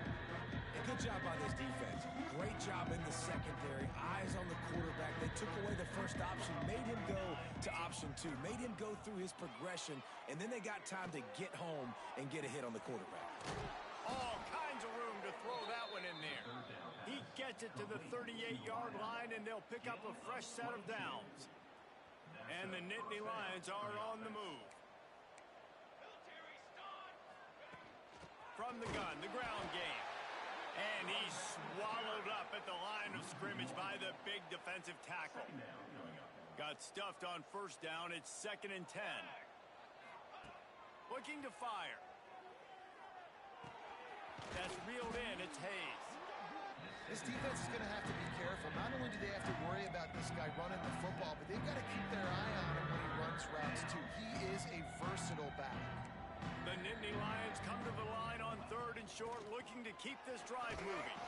And good job by this defense. Great job in the secondary. Eyes on the quarterback. They took away the first option, made him go to option 2, made him go through his progression, and then they got time to get home and get a hit on the quarterback. All kinds of room to throw that one in there. He gets it to the 38-yard line, and they'll pick up a fresh set of downs. And the Nittany Lions are on the move. From the gun, the ground game. And he's swallowed up at the line of scrimmage by the big defensive tackle. Got stuffed on first down. It's 2nd and 10. Looking to fire. That's reeled in. It's Hayes. This defense is going to have to be careful. Not only do they have to worry about this guy running the football, but they've got to keep their eye on him when he runs routes, too. He is a versatile back. The Nittany Lions come to the line on 3rd and short, looking to keep this drive moving.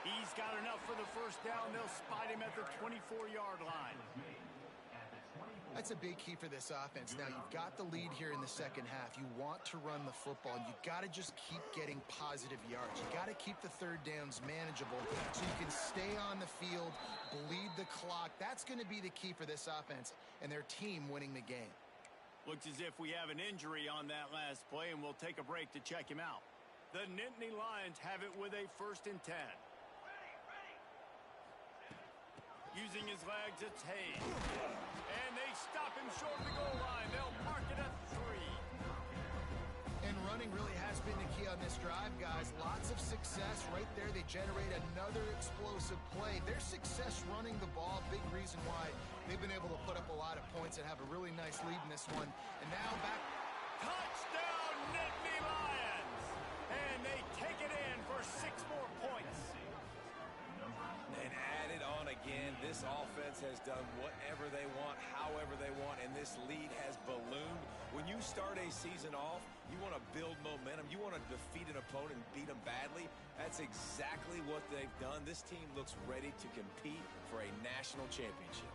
He's got enough for the first down. They'll spot him at the 24-yard line. That's a big key for this offense. Now, you've got the lead here in the second half. You want to run the football. You got to just keep getting positive yards. You got to keep the third downs manageable so you can stay on the field, bleed the clock. That's going to be the key for this offense and their team winning the game. Looks as if we have an injury on that last play, and we'll take a break to check him out. The Nittany Lions have it with a 1st and 10. Using his legs, it's Hayes. And they stop him short of the goal line. They'll mark it at 3. And running really has been the key on this drive, guys. Lots of success right there. They generate another explosive play. Their success running the ball, big reason why they've been able to put up a lot of points and have a really nice lead in this one. And now back. Touchdown, Nittany Lions! And they take it in for 6 more points. And add it on again. This offense has done whatever they want, however they want, and this lead has ballooned. When you start a season off, you want to build momentum. You want to defeat an opponent and beat them badly. That's exactly what they've done. This team looks ready to compete for a national championship.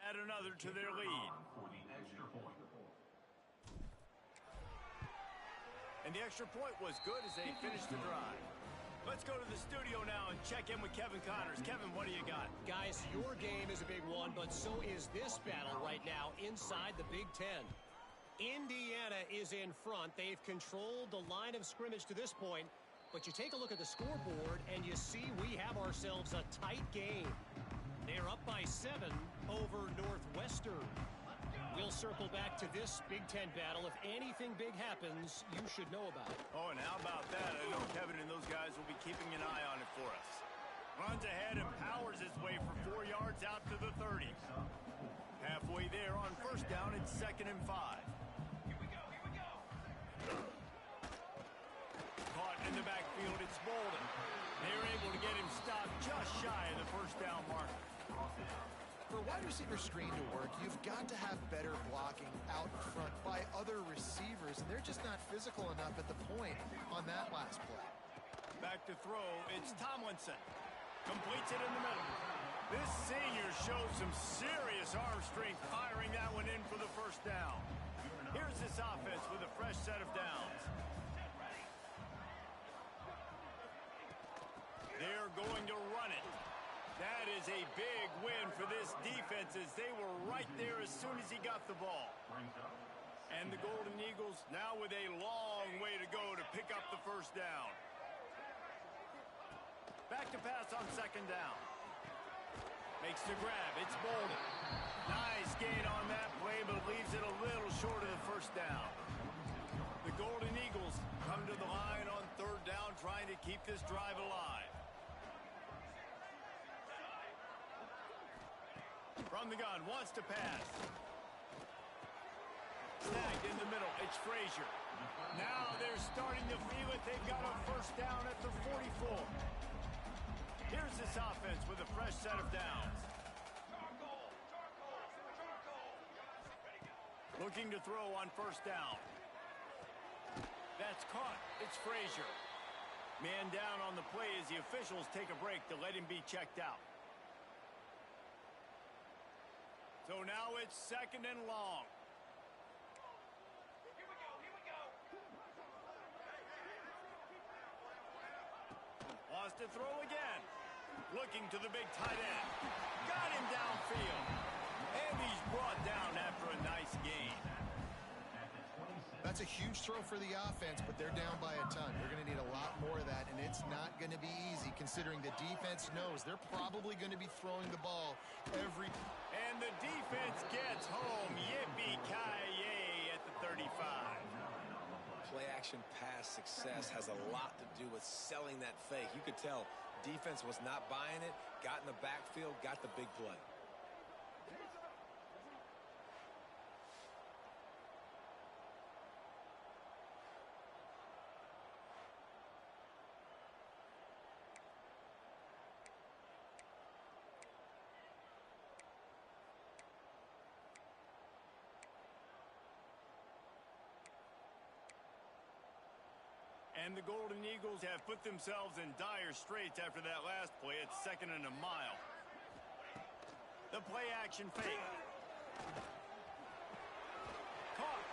Add another to their lead. And the extra point was good as they finished the drive. Let's go to the studio now and check in with Kevin Connors. Kevin, what do you got? Guys, your game is a big one, but so is this battle right now inside the Big Ten. Indiana is in front. They've controlled the line of scrimmage to this point, but you take a look at the scoreboard and you see we have ourselves a tight game. They're up by 7 over Northwestern. We'll circle back to this Big Ten battle. If anything big happens, you should know about it. Oh, and how about that? I know Kevin and those guys will be keeping an eye on it for us. Runs ahead and powers his way for 4 yards out to the 30. Halfway there on first down, it's 2nd and 5. Here we go. Caught in the backfield, it's Bolden. They're able to get him stopped just shy of the first down marker. For a wide receiver screen to work, you've got to have better blocking out front by other receivers, and they're just not physical enough at the point on that last play. Back to throw, it's Tomlinson. Completes it in the middle. This senior shows some serious arm strength, firing that one in for the first down. Here's this offense with a fresh set of downs. They're going to run it. That is a big win for this defense as they were right there as soon as he got the ball. And the Golden Eagles now with a long way to go to pick up the first down. Back to pass on 2nd down. Makes the grab. It's Bolden. Nice gain on that play, but leaves it a little short of the first down. The Golden Eagles come to the line on 3rd down, trying to keep this drive alive. From the gun, wants to pass. Snagged in the middle, it's Frazier. Now they're starting to feel it. They've got a first down at the 44. Here's this offense with a fresh set of downs. Looking to throw on first down. That's caught. It's Frazier. Man down on the play as the officials take a break to let him be checked out. So now it's 2nd and long. Here we go. Wants to throw again. Looking to the big tight end. Got him downfield. And he's brought down after a nice gain. That's a huge throw for the offense, but they're down by a ton. They're going to need a lot more of that, and it's not going to be easy considering the defense knows they're probably going to be throwing the ball every... And the defense gets home. Yippee-ki-yay at the 35. Play-action pass success has a lot to do with selling that fake. You could tell defense was not buying it, got in the backfield, got the big play. And the Golden Eagles have put themselves in dire straits after that last play. It's 2nd and a mile. The play action fake. Caught.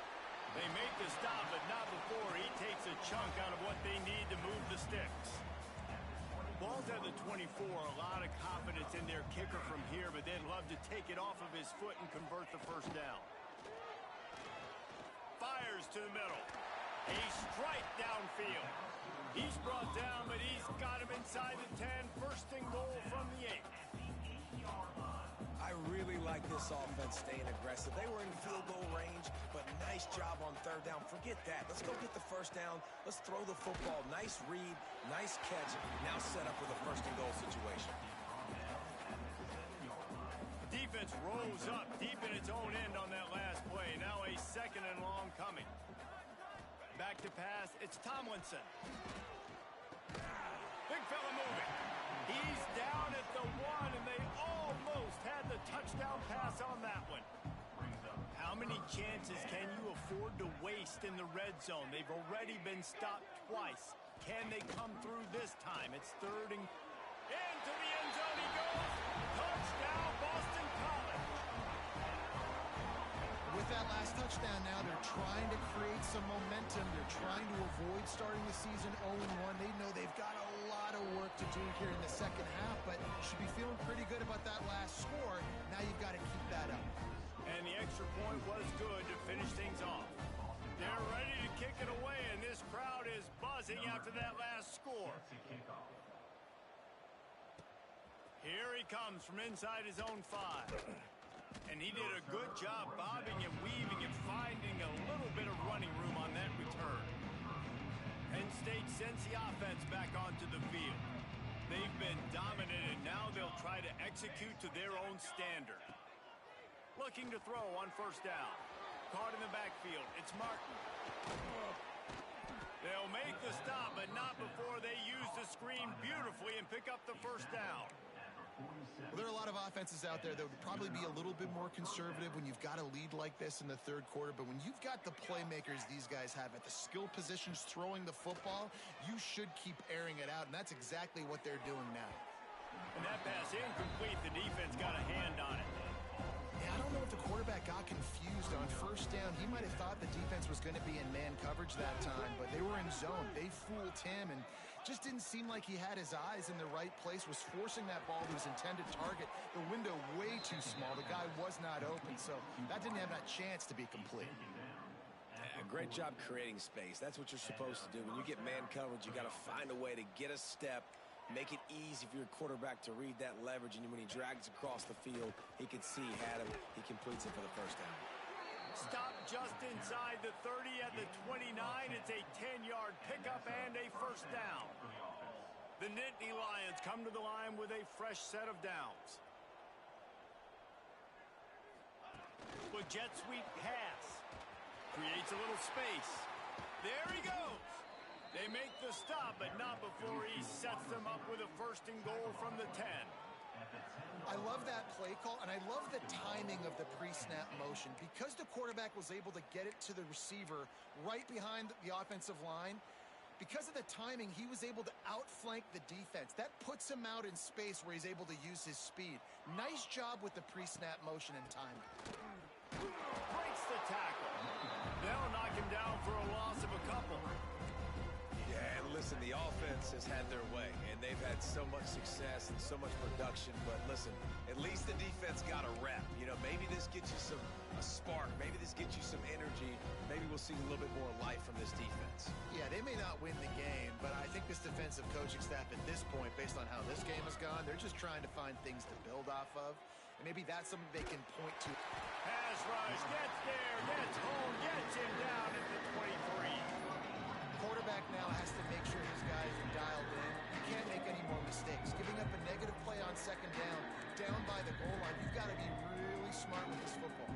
They make the stop, but not before he takes a chunk out of what they need to move the sticks. Ball's at the 24. A lot of confidence in their kicker from here, but they'd love to take it off of his foot and convert the first down. Fires to the middle. A strike downfield. He's brought down, but he's got him inside the 10. First and goal from the 8. I really like this offense staying aggressive. They were in field goal range, but nice job on 3rd down. Forget that. Let's go get the first down. Let's throw the football. Nice read, nice catch. Now set up with a first and goal situation. Defense rose up deep in its own end on that last play. Now a 2nd and long coming. Back to pass, it's Tomlinson. Big fella moving. He's down at the 1, and they almost had the touchdown pass on that one. How many chances can you afford to waste in the red zone? They've already been stopped twice. Can they come through this time? It's 3rd and... Into the end zone he goes. Touchdown, Boston College. With that last touchdown now, they're trying to create some momentum. They're trying to avoid starting the season 0-1. They know they've got a lot work to do here in the second half, but you should be feeling pretty good about that last score. Now you've got to keep that up. And the extra point was good to finish things off. They're ready to kick it away, and this crowd is buzzing after that last score. Here he comes from inside his own 5. And he did a good job bobbing and weaving and finding a little bit of running room on that return. Penn State sends the offense back onto the field. They've been dominant, and now they'll try to execute to their own standard. Looking to throw on first down. Caught in the backfield. It's Martin. They'll make the stop, but not before they use the screen beautifully and pick up the first down. Well, there are a lot of offenses out there that would probably be a little bit more conservative when you've got a lead like this in the third quarter. But when you've got the playmakers these guys have at the skill positions throwing the football, you should keep airing it out. And that's exactly what they're doing now. And that pass incomplete. The defense got a hand on it. Yeah, I don't know if the quarterback got confused on first down. He might have thought the defense was going to be in man coverage that time, but they were in zone. They fooled him and just didn't seem like he had his eyes in the right place, was forcing that ball to his intended target. The window way too small. The guy was not open, so that didn't have that chance to be complete. Yeah, great job creating space. That's what you're supposed to do. When you get man coverage, you got to find a way to get a step, make it easy for your quarterback to read that leverage, and when he drags across the field, he can see he had him. He completes it for the first down. Stop just inside the 30 at the 29. It's a 10-yard pickup and a first down. The Nittany Lions come to the line with a fresh set of downs. With jet sweep pass. Creates a little space. There he goes. They make the stop, but not before he sets them up with a first and goal from the 10. I love that play call, and I love the timing of the pre-snap motion. Because the quarterback was able to get it to the receiver right behind the offensive line, because of the timing, he was able to outflank the defense. That puts him out in space where he's able to use his speed. Nice job with the pre-snap motion and timing. Breaks the tackle. They'll knock him down for a loss of a couple. Yeah, and listen, the offense has had their way, and they've had so much success and so much production. But listen, at least the defense got a rep. You know, maybe this gets you a spark. Maybe this gets you some energy. Maybe we'll see a little bit more life from this defense. Yeah, they may not win the game, but I think this defensive coaching staff at this point, based on how this game has gone, they're just trying to find things to build off of. And maybe that's something they can point to. Pass rush, gets there, gets home, gets him down at the 23. Quarterback now has to make sure his guys are dialed in. You can't make any more mistakes. Giving up a negative play on second down by the goal line, you've got to be really smart with this football.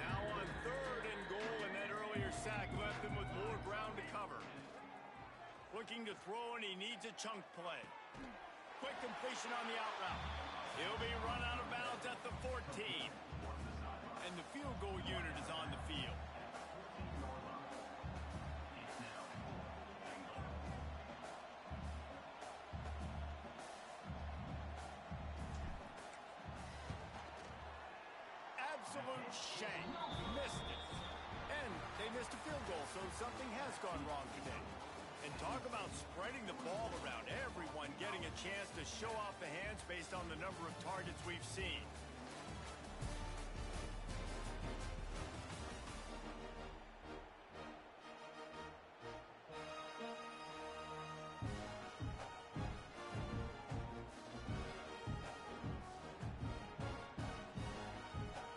Now on third and goal, and that earlier sack left him with more ground to cover. Looking to throw, and he needs a chunk play. Quick completion on the out route. He'll be run out of bounds at the 14. And the field goal unit is on the field. Absolute shame. Missed it. And they missed a field goal, so something has gone wrong today. And talk about spreading the ball around. Everyone getting a chance to show off the hands based on the number of targets we've seen.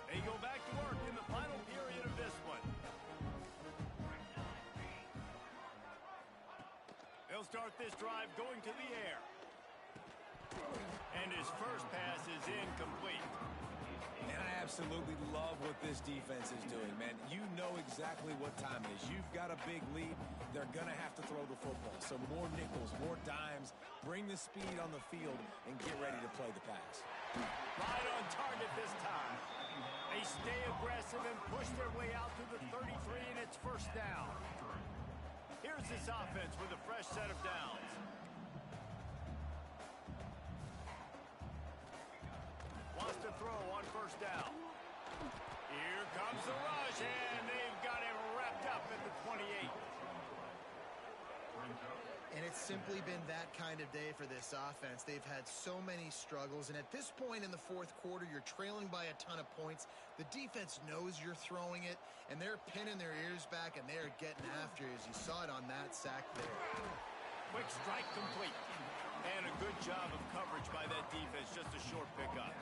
They go back to work in the final period of this one. They'll start this drive going to the air. And his first pass is incomplete. And I absolutely love what this defense is doing, man. You know exactly what time it is. You've got a big lead. They're going to have to throw the football. So more nickels, more dimes. Bring the speed on the field and get ready to play the pass. Right on target this time. They stay aggressive and push their way out to the 33, and it's first down. Here's this offense with a fresh set of downs. Wants to throw on first down. Here comes the rush, and they've got him wrapped up at the 28. And it's simply been that kind of day for this offense. They've had so many struggles, and at this point in the fourth quarter, you're trailing by a ton of points. The defense knows you're throwing it, and they're pinning their ears back, and they're getting after you, as you saw it on that sack there. Quick strike complete. And a good job of coverage by that defense. Just a short pickup.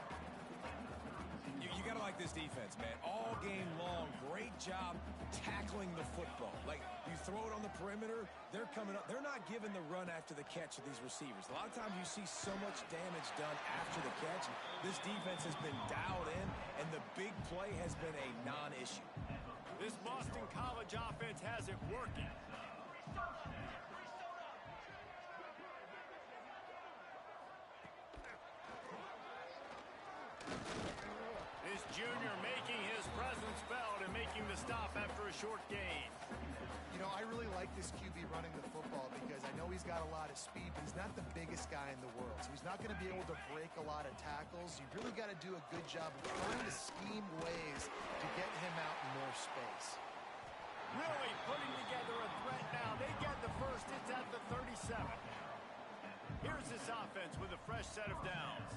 You got to like this defense, man. All game long, great job tackling the football. Like, you throw it on the perimeter, they're coming up. They're not giving the run after the catch of these receivers. A lot of times you see so much damage done after the catch. This defense has been dialed in, and the big play has been a non-issue. This Boston College offense has it working. This junior making his presence felt and making the stop after a short gain. You know, I really like this QB running the football because I know he's got a lot of speed, but he's not the biggest guy in the world. So he's not going to be able to break a lot of tackles. You really got to do a good job of trying to scheme ways to get him out in more space. Really putting together a threat now. They get the first. It's at the 37. Here's this offense with a fresh set of downs.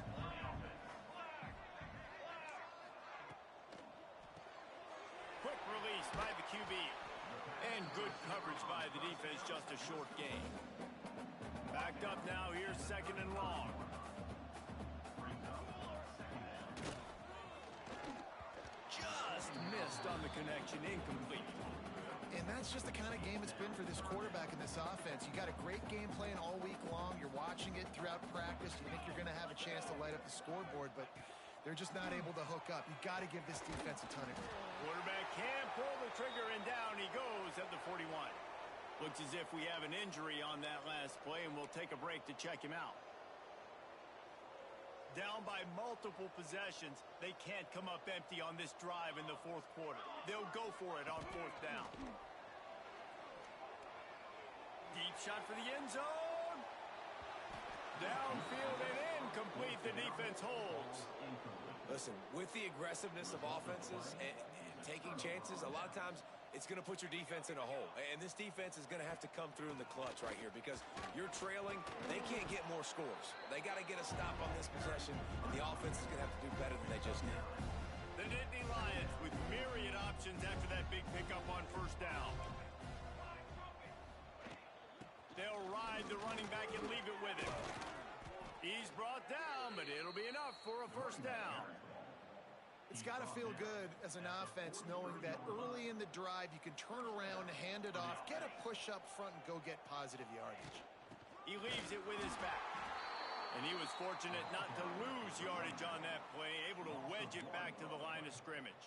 Quick release by the QB. And good coverage by the defense, just a short gain. Backed up now, here's second and long. Just missed on the connection, incomplete. And that's just the kind of game it's been for this quarterback in this offense. You got a great game plan all week long. You're watching it throughout practice. You think you're going to have a chance to light up the scoreboard, but they're just not able to hook up. You got to give this defense a ton of credit. Quarterback can pull the trigger, and down he goes at the 41. Looks as if we have an injury on that last play, and we'll take a break to check him out. Down by multiple possessions, they can't come up empty on this drive in the fourth quarter. They'll go for it on fourth down. Deep shot for the end zone. Downfield and incomplete. The defense holds. Listen, with the aggressiveness of offenses and taking chances, a lot of times it's going to put your defense in a hole. And this defense is going to have to come through in the clutch right here because you're trailing. They can't get more scores. They got to get a stop on this possession, and the offense is going to have to do better than they just did. The Nittany Lions with myriad options after that big pickup on first down. They'll ride the running back and leave it with him. He's brought down, but it'll be enough for a first down. It's got to feel good as an offense knowing that early in the drive you can turn around, hand it off, get a push up front, and go get positive yardage. He leaves it with his back. And he was fortunate not to lose yardage on that play, able to wedge it back to the line of scrimmage.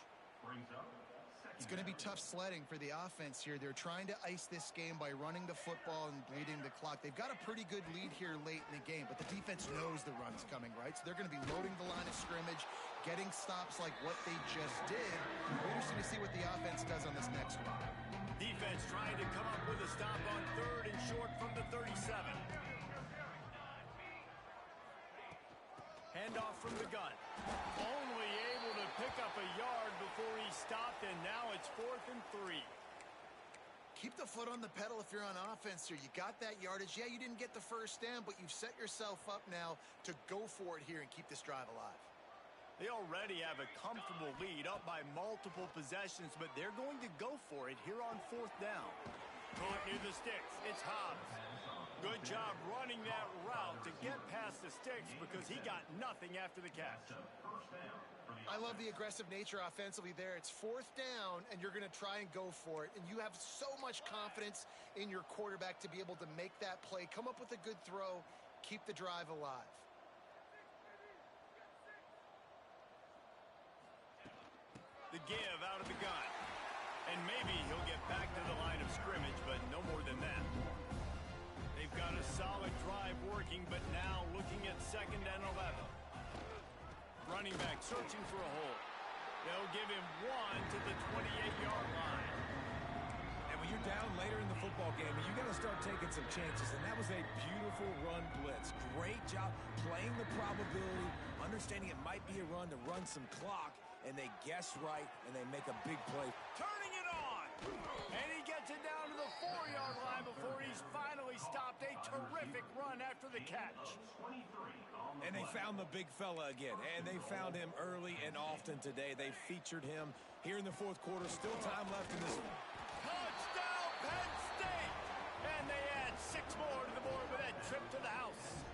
It's going to be tough sledding for the offense here. They're trying to ice this game by running the football and bleeding the clock. They've got a pretty good lead here late in the game, but the defense knows the run's coming, right? So they're going to be loading the line of scrimmage, getting stops like what they just did. Interesting to see what the offense does on this next one. Defense trying to come up with a stop on third and short from the 37. Handoff from the gun. Only able to pick up a yard before he stopped, and now it's 4th and 3. Keep the foot on the pedal if you're on offense here. You got that yardage. Yeah, you didn't get the first down, but you've set yourself up now to go for it here and keep this drive alive. They already have a comfortable lead up by multiple possessions, but they're going to go for it here on fourth down. Caught near the sticks. It's Hobbs. Good job running that route to get past the sticks because he got nothing after the catch. I love the aggressive nature offensively there. It's fourth down, and you're going to try and go for it. And you have so much confidence in your quarterback to be able to make that play, come up with a good throw, keep the drive alive. The give out of the gun. And maybe he'll get back to the line of scrimmage, but no more than that. They've got a solid drive working, but now looking at 2nd and 11. Running back searching for a hole. They'll give him one to the 28-yard line. And when you're down later in the football game, you got to start taking some chances. And that was a beautiful run blitz. Great job playing the probability, understanding it might be a run to run some clock, and they guess right, and they make a big play. Turning it on. And he gets gets it down to the 4-yard line before he's finally stopped. A terrific run after the catch. And they found the big fella again, and they found him early and often today. They featured him here in the fourth quarter. Still time left in this one. Touchdown, Penn State! And they add 6 more to the board with that trip to the house.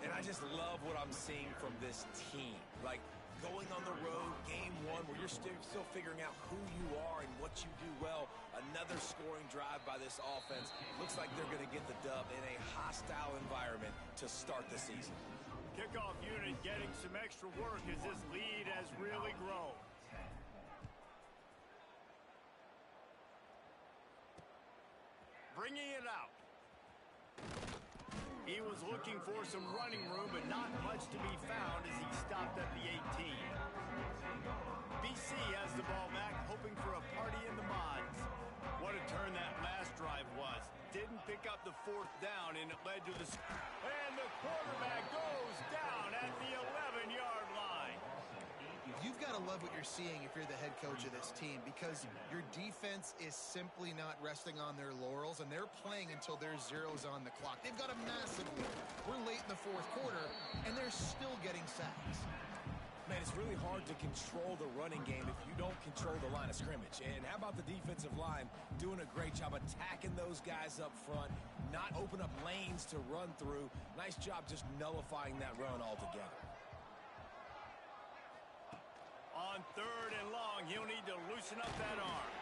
And I just love what I'm seeing from this team. Like, going on the road, game one, where you're still figuring out who you are and what you do well. Another scoring drive by this offense. Looks like they're going to get the dub in a hostile environment to start the season. Kickoff unit getting some extra work as this lead has really grown. Bringing it out. He was looking for some running room, but not much to be found as he stopped at the 18. BC has the ball back, hoping for a party in the mods. What a turn that last drive was. Didn't pick up the 4th down, and it led to the... And the quarterback goes down at the 11-yard line. You've got to love what you're seeing if you're the head coach of this team, because your defense is simply not resting on their laurels, and they're playing until there's zeros on the clock. They've got a massive lead. We're late in the fourth quarter, and they're still getting sacks. Man, it's really hard to control the running game if you don't control the line of scrimmage. And how about the defensive line doing a great job attacking those guys up front, not open up lanes to run through. Nice job just nullifying that run altogether. On 3rd and long, he'll need to loosen up that arm.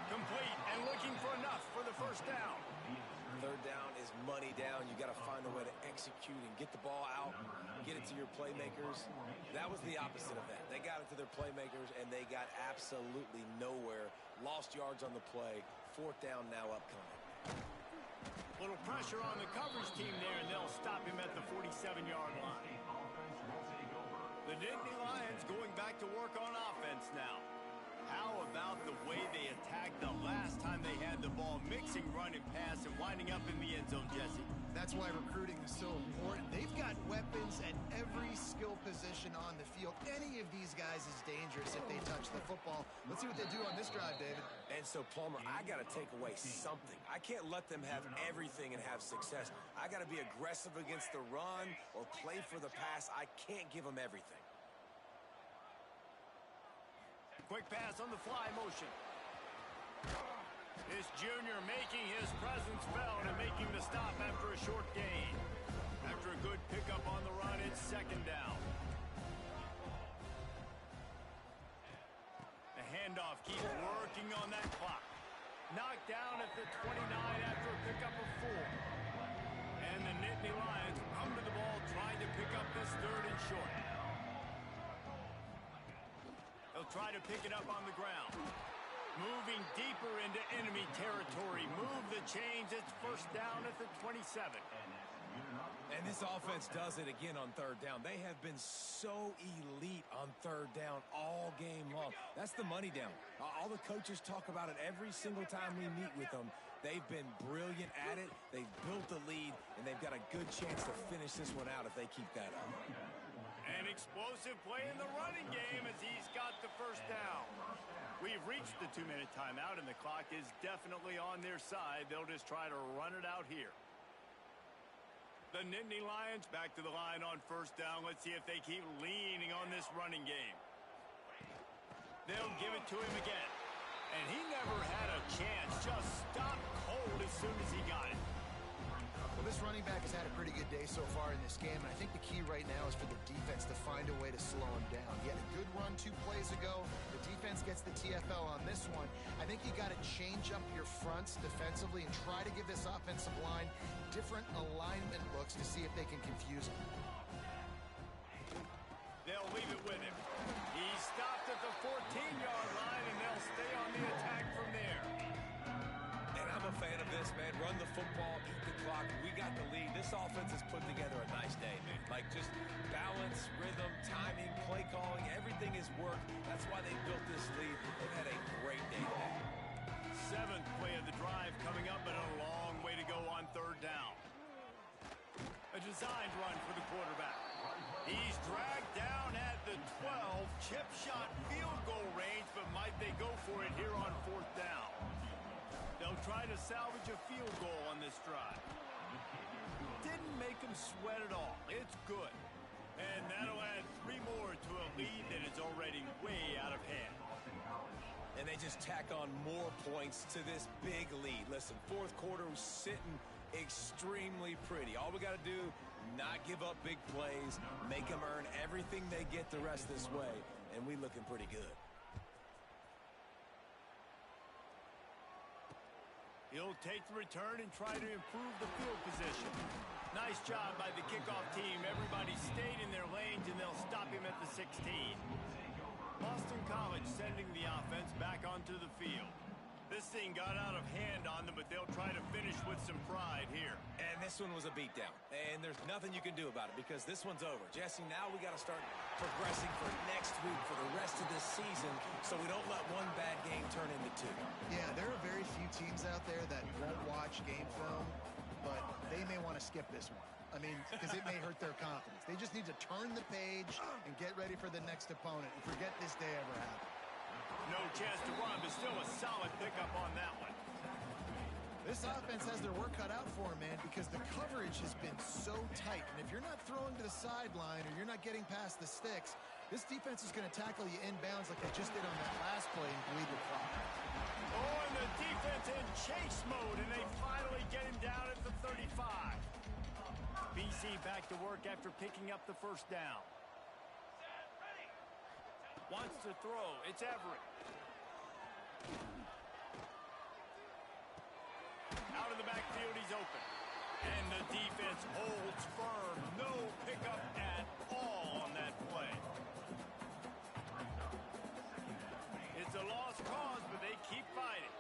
Complete and looking for enough for the first down. 3rd down is money down. You got to find a way to execute and get the ball out, get it to your playmakers. That was the opposite of that. They got it to their playmakers, and they got absolutely nowhere. Lost yards on the play. 4th down now upcoming. Little pressure on the coverage team there, and they'll stop him at the 47-yard line. The Nittany Lions going back to work on offense now. How about the way they attacked the last time they had the ball, mixing run and pass and winding up in the end zone, Jesse? That's why recruiting is so important. They've got weapons at every skill position on the field. Any of these guys is dangerous if they touch the football. Let's see what they do on this drive, David. And so, Plummer, I got to take away something. I can't let them have everything and have success. I got to be aggressive against the run or play for the pass. I can't give them everything. Quick pass on the fly motion. This junior making his presence felt and making the stop after a short gain. After a good pickup on the run, it's 2nd down. The handoff keeps working on that clock. Knocked down at the 29 after a pickup of 4. And the Nittany Lions under the ball trying to pick up this 3rd and short. They'll try to pick it up on the ground. Moving deeper into enemy territory. Move the chains. It's 1st down at the 27. And this offense does it again on 3rd down. They have been so elite on 3rd down all game long. That's the money down. All the coaches talk about it every single time we meet with them. They've been brilliant at it. They've built the lead, and they've got a good chance to finish this one out if they keep that up. An explosive play in the running game as he's got the 1st down. We've reached the 2-minute timeout, and the clock is definitely on their side. They'll just try to run it out here. The Nittany Lions back to the line on 1st down. Let's see if they keep leaning on this running game. They'll give it to him again. And he never had a chance. Just stopped cold as soon as he got it. Well, this running back has had a pretty good day so far in this game, and I think the key right now is for the defense to find a way to slow him down. He had a good run 2 plays ago. The defense gets the TFL on this one. I think you got to change up your fronts defensively and try to give this offensive line different alignment looks to see if they can confuse him. They'll leave it with him. He stopped at the 14-yard line, and they'll stay on the attack from there. And I'm a fan of this, man. Run the football, eat the clock. We got the lead. This offense has put together a nice day, man. Like, just balance, rhythm, timing, play calling, everything has worked. That's why they built this lead. They've had a great day today. 7th play of the drive coming up, but a long way to go on 3rd down. A designed run for the quarterback. He's dragged down at the 12. Chip shot field goal range, but might they go for it here on 4th down? They'll try to salvage a field goal on this drive. Didn't make them sweat at all. It's good. And that'll add 3 more to a lead that is already way out of hand. And they just tack on more points to this big lead. Listen, fourth quarter was sitting extremely pretty. All we got to do, not give up big plays, make them earn everything they get the rest of this way, and we looking pretty good. He'll take the return and try to improve the field position. Nice job by the kickoff team. Everybody stayed in their lanes, and they'll stop him at the 16. Boston College sending the offense back onto the field. This thing got out of hand on them, but they'll try to finish with some pride here. And this one was a beatdown. And there's nothing you can do about it because this one's over. Jesse, now we got to start progressing for next week for the rest of this season so we don't let one bad game turn into 2. Yeah, there are very few teams out there that won't watch game film, but they may want to skip this one. I mean, because it may hurt their confidence. They just need to turn the page and get ready for the next opponent and forget this day ever happened. No chance to run, but still a solid pickup on that one. This offense has their work cut out for them, man, because the coverage has been so tight. And if you're not throwing to the sideline or you're not getting past the sticks, this defense is going to tackle you inbounds like they just did on that last play and bleed the clock. Oh, and the defense in chase mode, and they finally get him down at the 35. BC back to work after picking up the first down. Wants to throw. It's Everett. Out of the backfield, he's open. And the defense holds firm. No pickup at all on that play. It's a lost cause, but they keep fighting.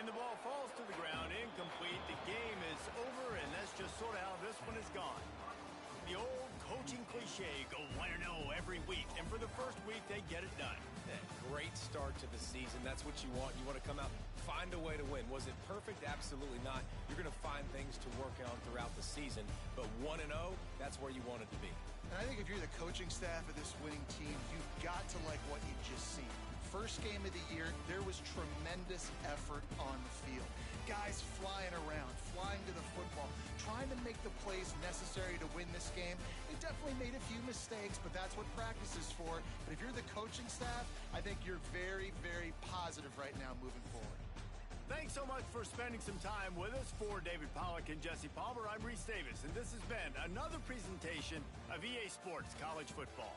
And the ball falls to the ground, incomplete. The game is over, and that's just sort of how this one is gone. The old coaching cliche, go 1-0 every week. And for the first week, they get it done. Yeah, great start to the season. That's what you want. You want to come out, find a way to win. Was it perfect? Absolutely not. You're going to find things to work on throughout the season. But 1-0, that's where you want it to be. And I think if you're the coaching staff of this winning team, you've got to like what you've just seen. First game of the year, there was tremendous effort on the field. Guys flying around, flying to the football, trying to make the plays necessary to win this game. They definitely made a few mistakes, but that's what practice is for. But if you're the coaching staff, I think you're very, very positive right now moving forward. Thanks so much for spending some time with us. For David Pollack and Jesse Palmer, I'm Reese Davis, and this has been another presentation of EA Sports College Football.